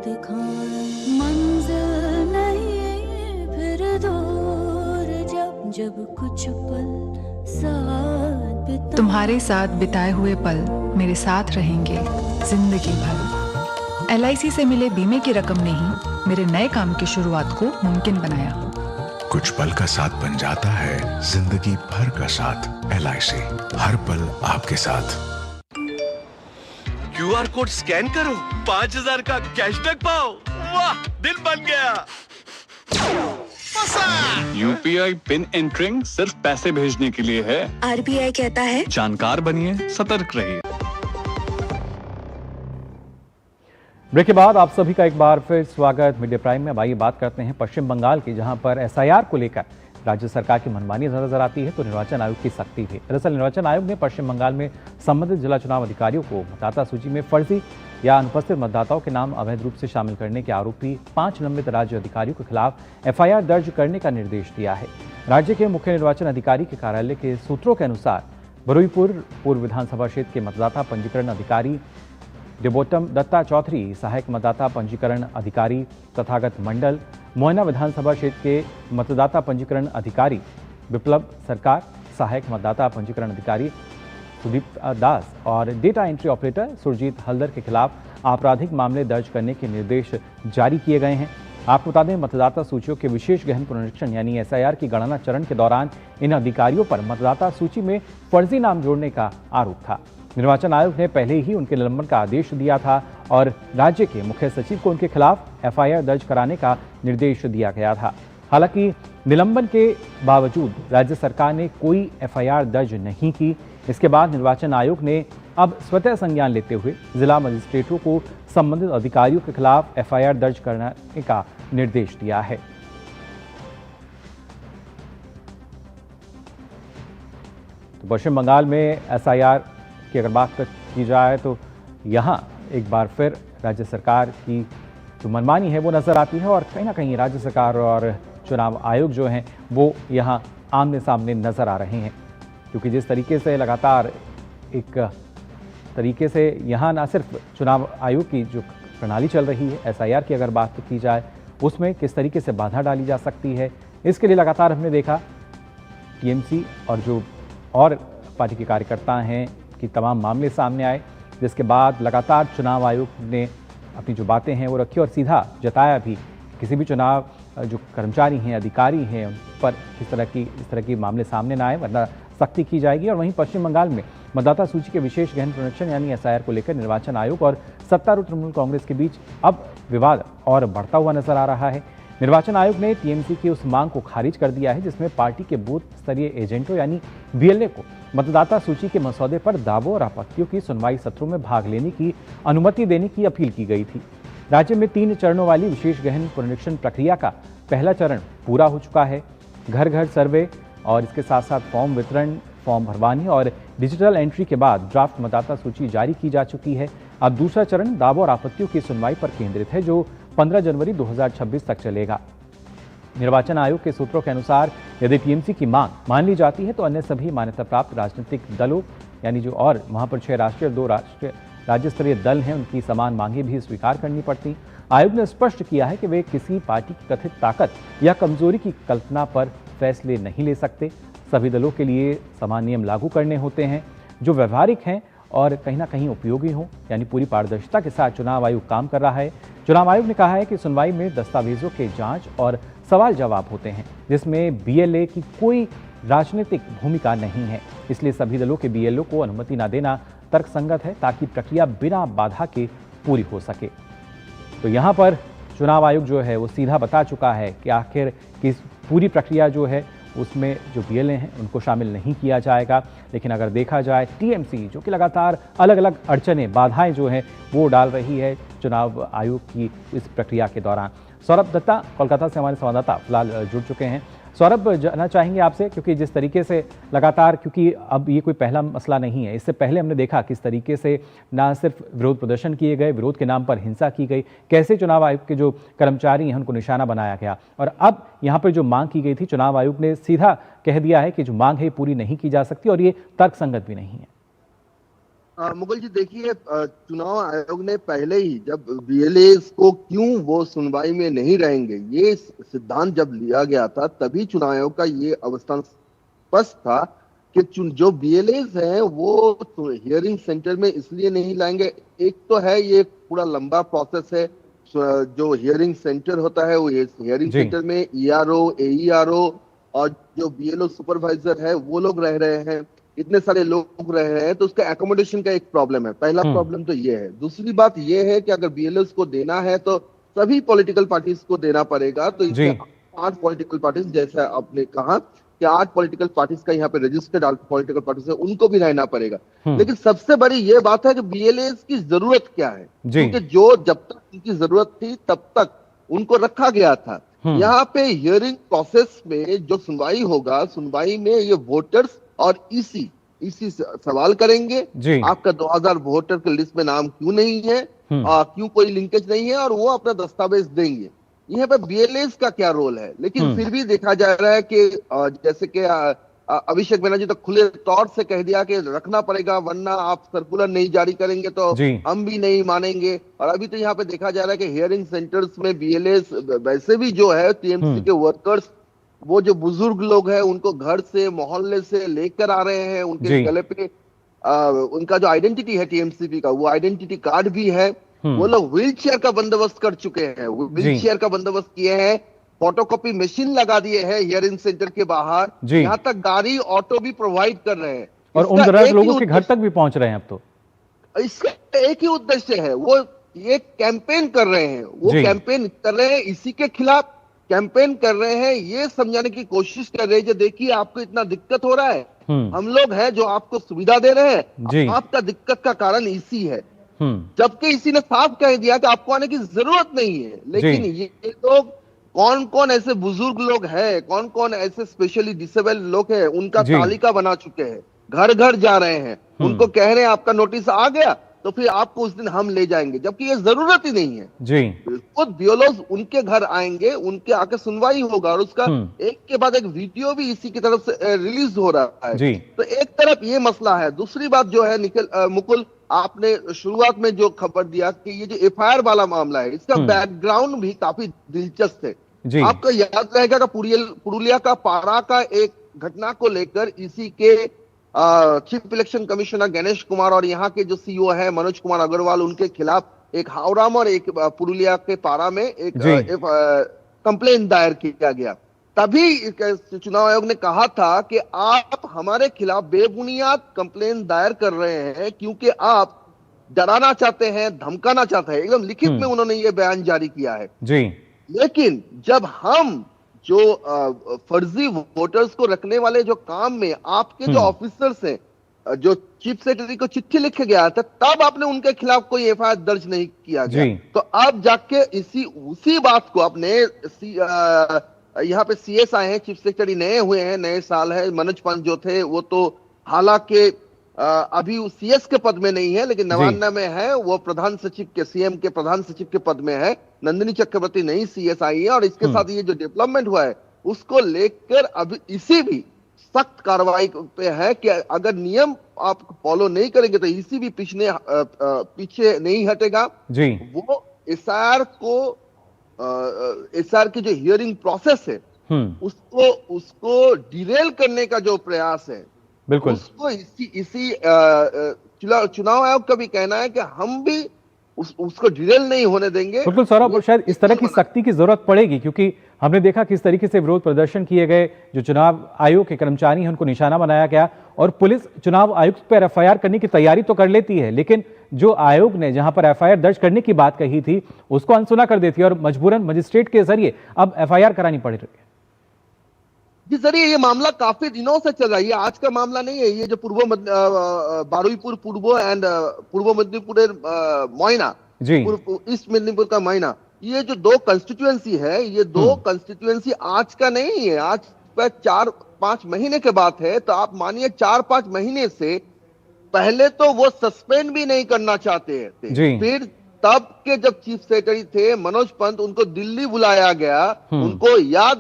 दिखाए, मंजिल नहीं फिर दूर, जब कुछ पल साथ तुम्हारे साथ बिताए हुए पल मेरे साथ रहेंगे जिंदगी भर। LIC से मिले बीमे की रकम ने ही मेरे नए काम की शुरुआत को मुमकिन बनाया। कुछ पल का साथ बन जाता है जिंदगी भर का साथ। LIC हर पल आपके साथ। QR कोड स्कैन करो, 5000 का कैशबैक पाओ। वाह, दिल बन गया। UPI पिन एंटरिंग सिर्फ पैसे भेजने के लिए है। RBI कहता है जानकार बनिए, सतर्क रहिए। ब्रेक के बाद आप सभी का एक बार फिर स्वागत मीडिया प्राइम में। अब आइए बात करते हैं पश्चिम बंगाल की, जहां पर SIR को लेकर राज्य सरकार की मनमानी नजर आती है तो निर्वाचन आयोग की सख्ती भी। दरअसल निर्वाचन आयोग ने पश्चिम बंगाल में संबंधित जिला चुनाव अधिकारियों को मतदाता सूची में फर्जी या अनुपस्थित मतदाताओं के नाम अवैध रूप से शामिल करने के आरोपी 5 निलंबित राज्य अधिकारियों के खिलाफ FIR दर्ज करने का निर्देश दिया है। राज्य के मुख्य निर्वाचन अधिकारी के कार्यालय के सूत्रों के अनुसार बरुईपुर पूर्व विधानसभा क्षेत्र के मतदाता पंजीकरण अधिकारी डेबोटम दत्ता चौधरी, सहायक मतदाता पंजीकरण अधिकारी तथागत मंडल, मोयना विधानसभा क्षेत्र के मतदाता पंजीकरण अधिकारी विप्लव सरकार, सहायक मतदाता पंजीकरण अधिकारी सुदीप दास और data entry operator Surajit Haldar के खिलाफ आपराधिक मामले दर्ज करने के निर्देश जारी किए गए हैं। आपको बता दें, मतदाता सूचियों के विशेष गहन पुनरीक्षण यानी SIR की गणना चरण के दौरान इन अधिकारियों पर मतदाता सूची में फर्जी नाम जोड़ने का आरोप था। निर्वाचन आयोग ने पहले ही उनके निलंबन का आदेश दिया था और राज्य के मुख्य सचिव को उनके खिलाफ FIR दर्ज कराने का निर्देश दिया गया था। हालांकि निलंबन के बावजूद राज्य सरकार ने कोई FIR दर्ज नहीं की। इसके बाद निर्वाचन आयोग ने अब स्वतः संज्ञान लेते हुए जिला मजिस्ट्रेटों को संबंधित अधिकारियों के खिलाफ FIR दर्ज करने का निर्देश दिया है। तो पश्चिम बंगाल में SIR की अगर बात की जाए तो यहाँ एक बार फिर राज्य सरकार की जो मनमानी है वो नजर आती है और कहीं ना कहीं राज्य सरकार और चुनाव आयोग जो हैं वो यहाँ आमने सामने नजर आ रहे हैं, क्योंकि जिस तरीके से लगातार एक तरीके से यहाँ ना सिर्फ चुनाव आयोग की जो प्रणाली चल रही है, SIR की अगर बात की जाए उसमें किस तरीके से बाधा डाली जा सकती है, इसके लिए लगातार हमने देखा TMC और जो और पार्टी के कार्यकर्ता हैं कि तमाम मामले सामने आए, जिसके बाद लगातार चुनाव आयोग ने अपनी जो बातें हैं वो रखी और सीधा जताया भी किसी भी चुनाव जो कर्मचारी हैं, अधिकारी हैं, उन पर इस तरह की मामले सामने ना आए, वरना सख्ती की जाएगी। और वहीं पश्चिम बंगाल में मतदाता सूची के विशेष गहन पुनरीक्षण यानी SIR को लेकर निर्वाचन आयोग और सत्तारूढ़ तृणमूल कांग्रेस के बीच अब विवाद और बढ़ता हुआ नजर आ रहा है। निर्वाचन आयोग ने TMC की उस मांग को खारिज कर दिया है जिसमें पार्टी के बूथ स्तरीय एजेंटों यानी BLA को मतदाता सूची के मसौदे पर दावों और आपत्तियों की सुनवाई सत्रों में भाग लेने की अनुमति देने की अपील की गई थी। राज्य में 3 चरणों वाली विशेष गहन पुनरीक्षण प्रक्रिया का पहला चरण पूरा हो चुका है। घर घर सर्वे और इसके साथ साथ फॉर्म वितरण, फॉर्म भरवाने और डिजिटल एंट्री के बाद ड्राफ्ट मतदाता सूची जारी की जा चुकी है। अब दूसरा चरण दावों और आपत्तियों की सुनवाई पर केंद्रित है, जो 15 जनवरी 2026 तक चलेगा। निर्वाचन आयोग के सूत्रों के अनुसार यदि TMC की मांग मान ली जाती है तो अन्य सभी मान्यता प्राप्त राजनीतिक दलों यानी जो और वहां पर 6 राष्ट्रीय और 2 राज्य स्तरीय दल हैं, उनकी समान मांगे भी स्वीकार करनी पड़ती। आयोग ने स्पष्ट किया है कि वे किसी पार्टी की कथित ताकत या कमजोरी की कल्पना पर फैसले नहीं ले सकते। सभी दलों के लिए समान नियम लागू करने होते हैं जो व्यवहारिक हैं और कहीं ना कहीं उपयोगी हों, यानी पूरी पारदर्शिता के साथ चुनाव आयोग काम कर रहा है। चुनाव आयोग ने कहा है कि सुनवाई में दस्तावेजों के जांच और सवाल जवाब होते हैं जिसमें BLA की कोई राजनीतिक भूमिका नहीं है, इसलिए सभी दलों के BLO को अनुमति न देना तर्कसंगत है ताकि प्रक्रिया बिना बाधा के पूरी हो सके। तो यहाँ पर चुनाव आयोग जो है वो सीधा बता चुका है कि आखिर किस पूरी प्रक्रिया जो है उसमें जो BLA हैं उनको शामिल नहीं किया जाएगा। लेकिन अगर देखा जाए TMC जो कि लगातार अलग अलग अड़चनें, बाधाएं जो हैं वो डाल रही है चुनाव आयोग की इस प्रक्रिया के दौरान। सौरभ दत्ता कोलकाता से हमारे संवाददाता फिलहाल जुड़ चुके हैं। सौरभ, जानना चाहेंगे आपसे, क्योंकि जिस तरीके से लगातार, क्योंकि अब ये कोई पहला मसला नहीं है, इससे पहले हमने देखा किस तरीके से ना सिर्फ विरोध प्रदर्शन किए गए, विरोध के नाम पर हिंसा की गई, कैसे चुनाव आयोग के जो कर्मचारी हैं उनको निशाना बनाया गया, और अब यहाँ पर जो मांग की गई थी चुनाव आयोग ने सीधा कह दिया है कि जो मांग है पूरी नहीं की जा सकती और ये तर्कसंगत भी नहीं है। मुगल जी, देखिए, चुनाव आयोग ने पहले ही जब BLAs को क्यों वो सुनवाई में नहीं रहेंगे ये सिद्धांत जब लिया गया था, तभी चुनाव आयोग का ये अवस्थान स्पष्ट था कि जो BLAs हैं वो हियरिंग सेंटर में इसलिए नहीं लाएंगे। एक तो है ये पूरा लंबा प्रोसेस है, जो हियरिंग सेंटर होता है वो हियरिंग सेंटर में ERO, AERO और जो BLO सुपरवाइजर है वो लोग रह रहे हैं, इतने सारे लोग रह रहे हैं, तो उसका एकोमोडेशन का एक प्रॉब्लम है। पहला प्रॉब्लम तो ये है। दूसरी बात ये है कि अगर BLOs को देना है तो सभी पॉलिटिकल पार्टीज को देना पड़ेगा। तो इसमें 8 पॉलिटिकल पार्टीज, जैसा आपने कहा कि 8 पॉलिटिकल पार्टीज का यहाँ पे रजिस्टर्ड पॉलिटिकल पार्टीज है, उनको भी रहना पड़ेगा। लेकिन सबसे बड़ी ये बात है कि BLAs की जरूरत क्या है, क्योंकि जो जब तक उनकी जरूरत थी तब तक उनको रखा गया था। यहाँ पे हियरिंग प्रोसेस में जो सुनवाई होगा, सुनवाई में ये वोटर्स और EC सवाल करेंगे आपका 2000 वोटर के लिस्ट में नाम क्यों नहीं है, क्यों कोई लिंकेज नहीं है, और वो अपना दस्तावेज देंगे। यहाँ पे BLAs का क्या रोल है। लेकिन फिर भी देखा जा रहा है कि जैसे कि अभिषेक बनर्जी तो खुले तौर से कह दिया कि रखना पड़ेगा, वरना आप सर्कुलर नहीं जारी करेंगे तो हम भी नहीं मानेंगे। और अभी तो यहाँ पे देखा जा रहा है कि हियरिंग सेंटर्स में BLAs वैसे भी जो है TMC के वर्कर्स, वो जो बुजुर्ग लोग हैं उनको घर से, मोहल्ले से लेकर आ रहे हैं, उनके गले पे उनका जो आइडेंटिटी है TMCP का, वो आइडेंटिटी कार्ड भी है। वो लोग व्हील चेयर का बंदोबस्त कर चुके हैं, व्हील चेयर का बंदोबस्त किए हैं, फोटोकॉपी मशीन लगा दिए हैं हियरिंग सेंटर के बाहर, यहाँ तक गाड़ी ऑटो भी प्रोवाइड कर रहे हैं, और उम्रदराज लोगों के घर तक भी पहुंच रहे हैं। अब तो इसका एक ही उद्देश्य है, वो ये कैंपेन कर रहे हैं, वो कैंपेन कर रहे हैं, इसी के खिलाफ कैंपेन कर रहे हैं, ये समझाने की कोशिश कर रहे हैं, जो देखिए आपको इतना दिक्कत हो रहा है, हम लोग हैं जो आपको सुविधा दे रहे हैं, आपका दिक्कत का कारण इसी है। जबकि इसी ने साफ कह दिया कि आपको आने की जरूरत नहीं है। लेकिन ये लोग कौन कौन ऐसे बुजुर्ग लोग हैं, कौन कौन ऐसे स्पेशली डिसेबल्ड लोग हैं, उनका तालिका बना चुके हैं, घर घर जा रहे हैं, उनको कह रहे हैं आपका नोटिस आ गया तो फिर आपको उस दिन हम ले जाएंगे, जबकि ये जरूरत ही नहीं है। खुद BLOs उनके घर आएंगे, उनके आके सुनवाई होगा, और उसका एक के बाद एक वीडियो भी इसी की तरफ से रिलीज हो रहा है। तो एक तरफ ये मसला है। दूसरी बात जो है मुकुल, आपने शुरुआत में जो खबर दिया कि ये जो FIR वाला मामला है, इसका बैकग्राउंड भी काफी दिलचस्प है। आपको याद रहेगा कि पुरुलिया का पारा का एक घटना को लेकर इसी के chief election commissioner Ganesh Kumar और यहाँ के जो CEO है मनोज कुमार अग्रवाल, उनके खिलाफ एक हावड़ा और एक पुरुलिया के पारा में एक कंप्लेंट दायर किया गया। तभी चुनाव आयोग ने कहा था कि आप हमारे खिलाफ बेबुनियाद कंप्लेंट दायर कर रहे हैं क्योंकि आप डराना चाहते हैं, धमकाना चाहते हैं। एकदम लिखित में उन्होंने ये बयान जारी किया है जी। लेकिन जब हम जो फर्जी वोटर्स को रखने वाले जो काम में आपके जो ऑफिसर्स हैं, जो चीफ सेक्रेटरी को चिट्ठी लिख के गया था, तब आपने उनके खिलाफ कोई एफआईआर दर्ज नहीं किया गया। तो अब जाके उसी बात को आपने यहाँ पे सीएस आए हैं, चीफ सेक्रेटरी नए हुए हैं, नए साल है। मनोज पंत जो थे वो तो हालांकि अभी सीएस के पद में नहीं है, लेकिन नवान्ना में है, वो प्रधान सचिव के, सीएम के प्रधान सचिव के पद में है। नंदिनी चक्रवर्ती नई सीएस आई है और इसके साथ ये जो डेवलपमेंट हुआ है उसको लेकर अभी इसी भी सख्त कार्रवाई पे है कि अगर नियम आप फॉलो नहीं करेंगे तो इसी भी पीछे नहीं हटेगा जी। वो एसआर की जो हियरिंग प्रोसेस है उसको डिरेल करने का जो प्रयास है, बिल्कुल उसको इसी चुनाव आयोग का भी कहना है कि हम भी उसको डिरेल नहीं होने देंगे। बिल्कुल सौरभ, शायद इस तरह की सख्ती की जरूरत पड़ेगी क्योंकि हमने देखा किस तरीके से विरोध प्रदर्शन किए गए, जो चुनाव आयोग के कर्मचारी हैं उनको निशाना बनाया गया और पुलिस चुनाव आयुक्त पर एफआईआर करने की तैयारी तो कर लेती है, लेकिन जो आयोग ने जहां पर एफआईआर दर्ज करने की बात कही थी उसको अनसुना कर देती है और मजबूरन मजिस्ट्रेट के जरिए अब एफआईआर करानी पड़ रही है। जिस जरिए ये मामला काफी दिनों से चल रहा है, ये आज का मामला नहीं है। ये जो बारुईपुर पूर्व एंड पूर्व मेदिनीपुर मोयना, ईस्ट मेदिनीपुर का मोयना, ये जो दो कंस्टिट्यूएंसी है, ये दो कंस्टिट्यूएंसी आज का नहीं है, आज पर 4-5 महीने के बात है। तो आप मानिए 4-5 महीने से पहले तो वो सस्पेंड भी नहीं करना चाहते थे। फिर तब के जब चीफ सेक्रेटरी थे मनोज पंत, उनको दिल्ली बुलाया गया, उनको याद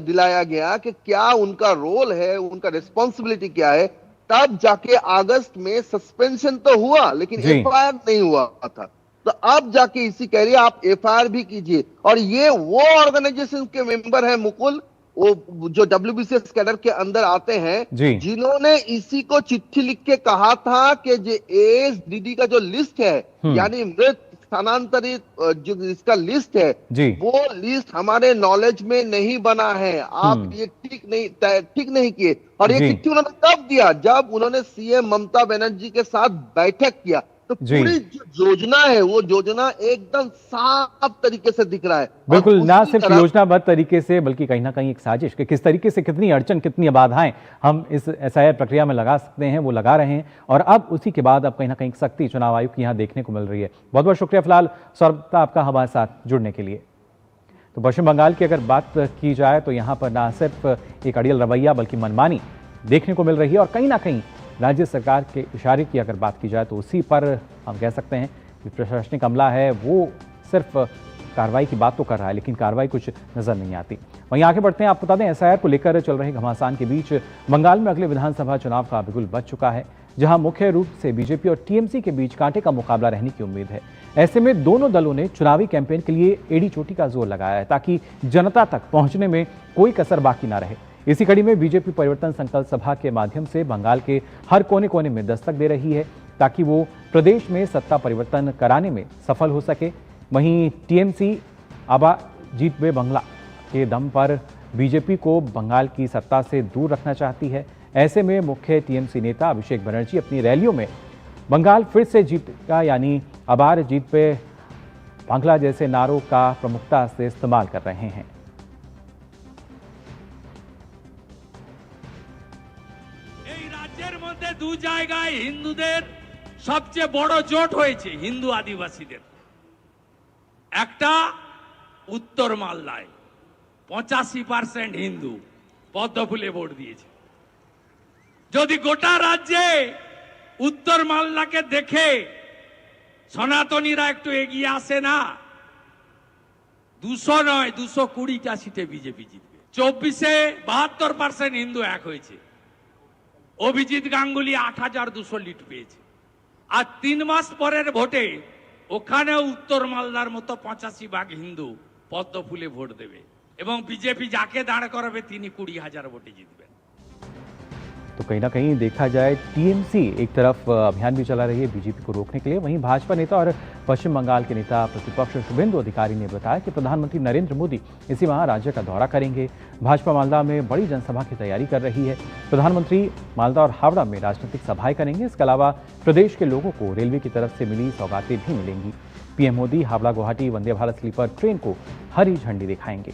दिलाया गया कि क्या उनका रोल है, उनका रिस्पॉन्सिबिलिटी क्या है। तब जाके अगस्त में सस्पेंशन तो हुआ लेकिन एफआईआर नहीं हुआ था। तो अब जाके इसी कह रही है आप एफआईआर भी कीजिए। और ये वो ऑर्गेनाइजेशन के मेंबर है मुकुल, वो जो WBCS कैडर के अंदर आते हैं, जिन्होंने इसी को चिट्ठी लिख के कहा था कि जो ASDD का जो लिस्ट है, यानी मृत स्थानांतरित जो इसका लिस्ट है, वो लिस्ट हमारे नॉलेज में नहीं बना है, आप ये ठीक नहीं किए। और ये चिट्ठी उन्होंने तब दिया जब उन्होंने सीएम ममता बनर्जी के साथ बैठक किया। तो पूरी जो योजना है वो योजना एकदम साफ तरीके से दिख रहा है। बिल्कुल, ना सिर्फ योजनाबद्ध तरीके से बल्कि कहीं ना कहीं एक साजिश कि किस तरीके से कितनी अड़चन, कितनी बाधाएं हम इस एसआईआर प्रक्रिया में लगा सकते हैं वो लगा रहे हैं और अब उसी के बाद अब कहीं ना कहीं सख्ती चुनाव आयोग की यहाँ देखने को मिल रही है। बहुत बहुत शुक्रिया फिलहाल सौरभ आपका हमारे साथ जुड़ने के लिए। तो पश्चिम बंगाल की अगर बात की जाए तो यहाँ पर ना सिर्फ एक अड़ियल रवैया बल्कि मनमानी देखने को मिल रही है और कहीं ना कहीं राज्य सरकार के इशारे की अगर बात की जाए तो उसी पर हम कह सकते हैं कि प्रशासनिक अमला है वो सिर्फ कार्रवाई की बात तो कर रहा है लेकिन कार्रवाई कुछ नजर नहीं आती। वहीं आगे बढ़ते हैं, आपको बता दें एसआईआर को लेकर चल रहे घमासान के बीच बंगाल में अगले विधानसभा चुनाव का बिगुल बज चुका है, जहां मुख्य रूप से बीजेपी और टीएमसी के बीच कांटे का मुकाबला रहने की उम्मीद है। ऐसे में दोनों दलों ने चुनावी कैंपेन के लिए एड़ी चोटी का जोर लगाया है ताकि जनता तक पहुंचने में कोई कसर बाकी ना रहे। इसी कड़ी में बीजेपी परिवर्तन संकल्प सभा के माध्यम से बंगाल के हर कोने कोने में दस्तक दे रही है ताकि वो प्रदेश में सत्ता परिवर्तन कराने में सफल हो सके। वहीं टीएमसी आबा जीत बे बंगला के दम पर बीजेपी को बंगाल की सत्ता से दूर रखना चाहती है। ऐसे में मुख्य टीएमसी नेता अभिषेक बनर्जी अपनी रैलियों में बंगाल फिर से जीतेगा यानी अबार जीत पे बांग्ला जैसे नारों का प्रमुखता से इस्तेमाल कर रहे हैं। दू জায়গায় হিন্দুদের সবচেয়ে বড় জোট হয়েছে হিন্দু আদিবাসীদের। একটা উত্তর মালদায় 85% হিন্দু পদ্মফুলে ভোট দিয়েছে। যদি গোটা রাজ্যে উত্তর মালদাকে দেখে সনাতনীরা একটু এগিয়ে আসে না, 200 নয় 220টা সিটে বিজেপি জিতবে। 24-এ 72% হিন্দু এক হয়েছে। অভিজিৎ গাঙ্গুলি 8200 লিড পেয়েছে। আর 3 মাস পরের ভোটে ওখানে উত্তর মালদার মতো 85% হিন্দু পদ্মফুলে ভোট দেবে এবং বিজেপি যাকে দাঁড় করাবে তিনি 20,000 ভোটে জিতবেন। तो कहीं ना कहीं देखा जाए टीएमसी एक तरफ अभियान भी चला रही है बीजेपी को रोकने के लिए, वहीं भाजपा नेता और पश्चिम बंगाल के नेता प्रतिपक्ष शुभेंदु अधिकारी ने बताया कि प्रधानमंत्री नरेंद्र मोदी इसी माह राज्य का दौरा करेंगे। भाजपा मालदा में बड़ी जनसभा की तैयारी कर रही है। प्रधानमंत्री मालदा और हावड़ा में राजनीतिक सभाएं करेंगे। इसके अलावा प्रदेश के लोगों को रेलवे की तरफ से मिली सौगातें भी मिलेंगी। PM Modi Howrah Guwahati Vande Bharat sleeper train को हरी झंडी दिखाएंगे।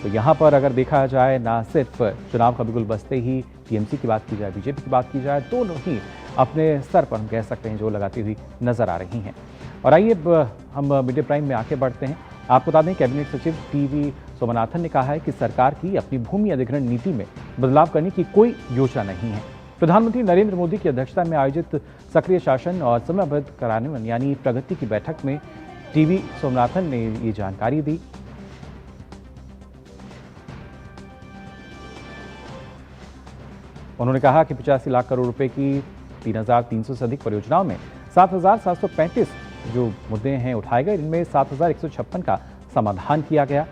तो यहाँ पर अगर देखा जाए ना सिर्फ चुनाव का बिगुल बजते ही टीएमसी की बात की जाए, बीजेपी की बात की जाए, दोनों ही अपने स्तर पर हम कह सकते हैं जो लगाती हुई नजर आ रही हैं। और आइए हम मिड डे प्राइम में आगे बढ़ते हैं। आपको बता दें कैबिनेट सचिव टीवी सोमनाथन ने कहा है कि सरकार की अपनी भूमि अधिग्रहण नीति में बदलाव करने की कोई योजना नहीं है। प्रधानमंत्री नरेंद्र मोदी की अध्यक्षता में आयोजित सक्रिय शासन और समयबद्ध कार्यान्वयन यानी प्रगति की बैठक में टीवी सोमनाथन ने ये जानकारी दी। उन्होंने कहा कि 85 लाख करोड़ रुपए की 3,300 से अधिक परियोजनाओं में 7,735 जो मुद्दे हैं उठाए गए, इनमें 7,156 का समाधान किया गया।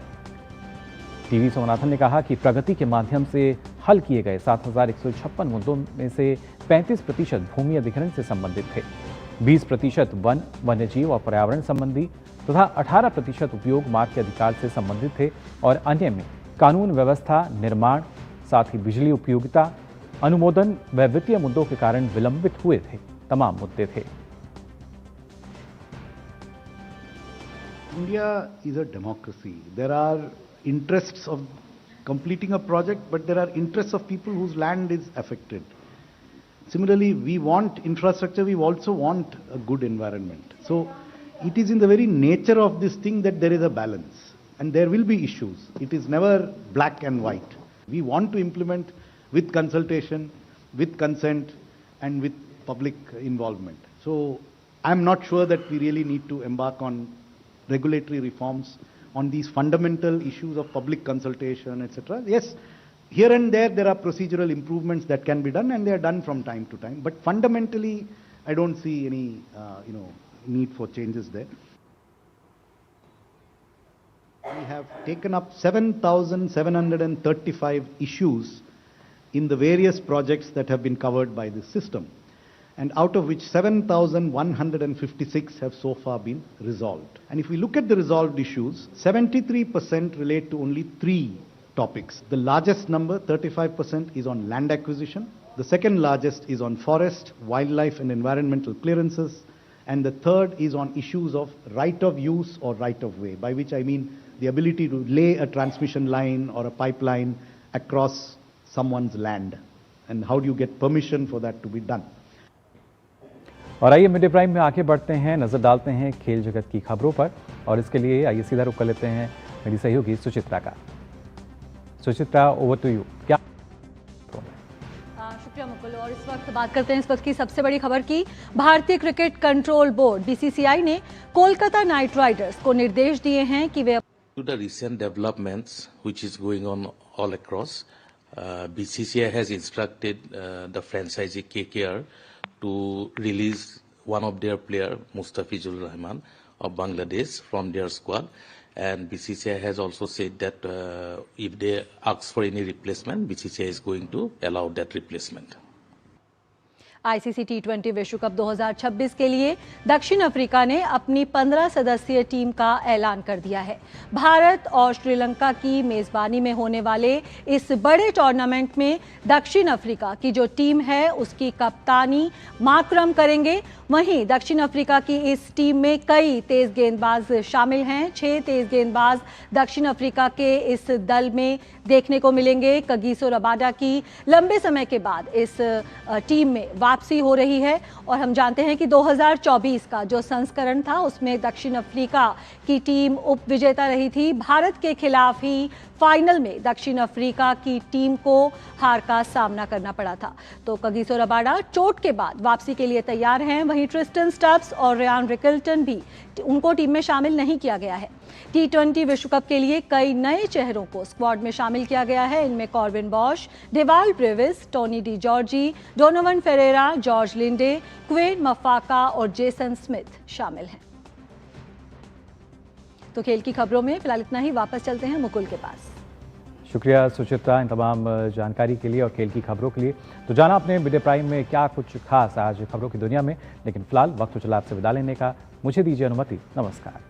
टीवी सोमनाथन ने कहा कि प्रगति के माध्यम से हल किए गए 7,156 मुद्दों में से 35% भूमि अधिग्रहण से संबंधित थे, 20% वन, वन्यजीव और पर्यावरण संबंधी तथा 18% उपयोग मार्ग के अधिकार से संबंधित थे और अन्य में कानून व्यवस्था, निर्माण, साथ ही बिजली उपयोगिता, अनुमोदन व वित्तीय मुद्दों के कारण विलंबित हुए थे तमाम मुद्दे थे। India is a democracy. There are interests of completing a project, but there are interests of people whose land is affected. Similarly, we want infrastructure, we also want a good environment. So it is in the very nature of this thing that there is a balance, and there will be issues. It is never black and white. We want to implement with consultation, with consent, and with public involvement. So I'm not sure that we really need to embark on regulatory reforms on these fundamental issues of public consultation, etc. Yes, here and there are procedural improvements that can be done, and they are done from time to time. But fundamentally, I don't see any need for changes there. We have taken up 7,735 issues in the various projects that have been covered by this system, and out of which 7,156 have so far been resolved. And if we look at the resolved issues, 73% relate to only 3 topics. The largest number, 35%, is on land acquisition. The second largest is on forest, wildlife and environmental clearances. And the third is on issues of right of use or right of way, by which I mean the ability to lay a transmission line or a pipeline across someone's land, and how do you get permission for that to be done. और आइए mid day prime में आगे बढ़ते हैं, नजर डालते हैं खेल जगत की खबरों पर, और इसके लिए आइए सीधा रुख कर लेते हैं मेरी सहयोगी सुचित्रा का। Suchitra, over to you. क्या शुक्रिया मुकुल। और इस वक्त बात करते हैं इस वक्त की सबसे बड़ी खबर की। भारतीय क्रिकेट कंट्रोल बोर्ड बीसीसीआई ने कोलकाता नाइट राइडर्स को निर्देश दिए हैं कि वे To the recent developments which is going on all across, BCCI has instructed the franchisee KKR to release one of their player, Mustafizur Rahman of Bangladesh, from their squad. And BCCI has also said that if they ask for any replacement, BCCI is going to allow that replacement. ICC टी20 विश्व cup 2026 के लिए दक्षिण Africa ने अपनी 15 सदस्यीय team का ऐलान कर दिया है। भारत और श्रीलंका की मेजबानी में होने वाले इस बड़े टूर्नामेंट में दक्षिण अफ्रीका की जो टीम है उसकी कप्तानी माकरम करेंगे। वहीं दक्षिण अफ्रीका की इस टीम में कई तेज गेंदबाज शामिल हैं। 6 तेज गेंदबाज दक्षिण अफ्रीका के इस दल में देखने को मिलेंगे। कगिसो रबाडा की लंबे समय के बाद इस टीम में वापसी हो रही है और हम जानते हैं कि 2024 का जो संस्करण था उसमें दक्षिण अफ्रीका की टीम उप विजेता रही थी। भारत के खिलाफ ही फाइनल में दक्षिण अफ्रीका की टीम को हार का सामना करना पड़ा था। तो कगिसो रबाडा चोट के बाद वापसी के लिए तैयार हैं। वहीं ट्रिस्टन स्टब्स और रियान रिकल्टन भी उनको टीम में शामिल नहीं किया गया है। टी20 विश्व कप के लिए कई नए चेहरों को स्क्वाड में शामिल किया गया है। इनमें Corbin Bosch, Dewald Brevis, Tony de Zorzi, Donovan Ferreira, George Linde, Kwena Maphaka और जेसन स्मिथ शामिल हैं। तो खेल की खबरों में फिलहाल इतना ही। वापस चलते हैं मुकुल के पास। शुक्रिया सुचित्रा इन तमाम जानकारी के लिए और खेल की खबरों के लिए। तो जाना आपने मिड डे प्राइम में क्या कुछ खास आज खबरों की दुनिया में, लेकिन फिलहाल वक्त तो चला आपसे विदा लेने का। मुझे दीजिए अनुमति। नमस्कार।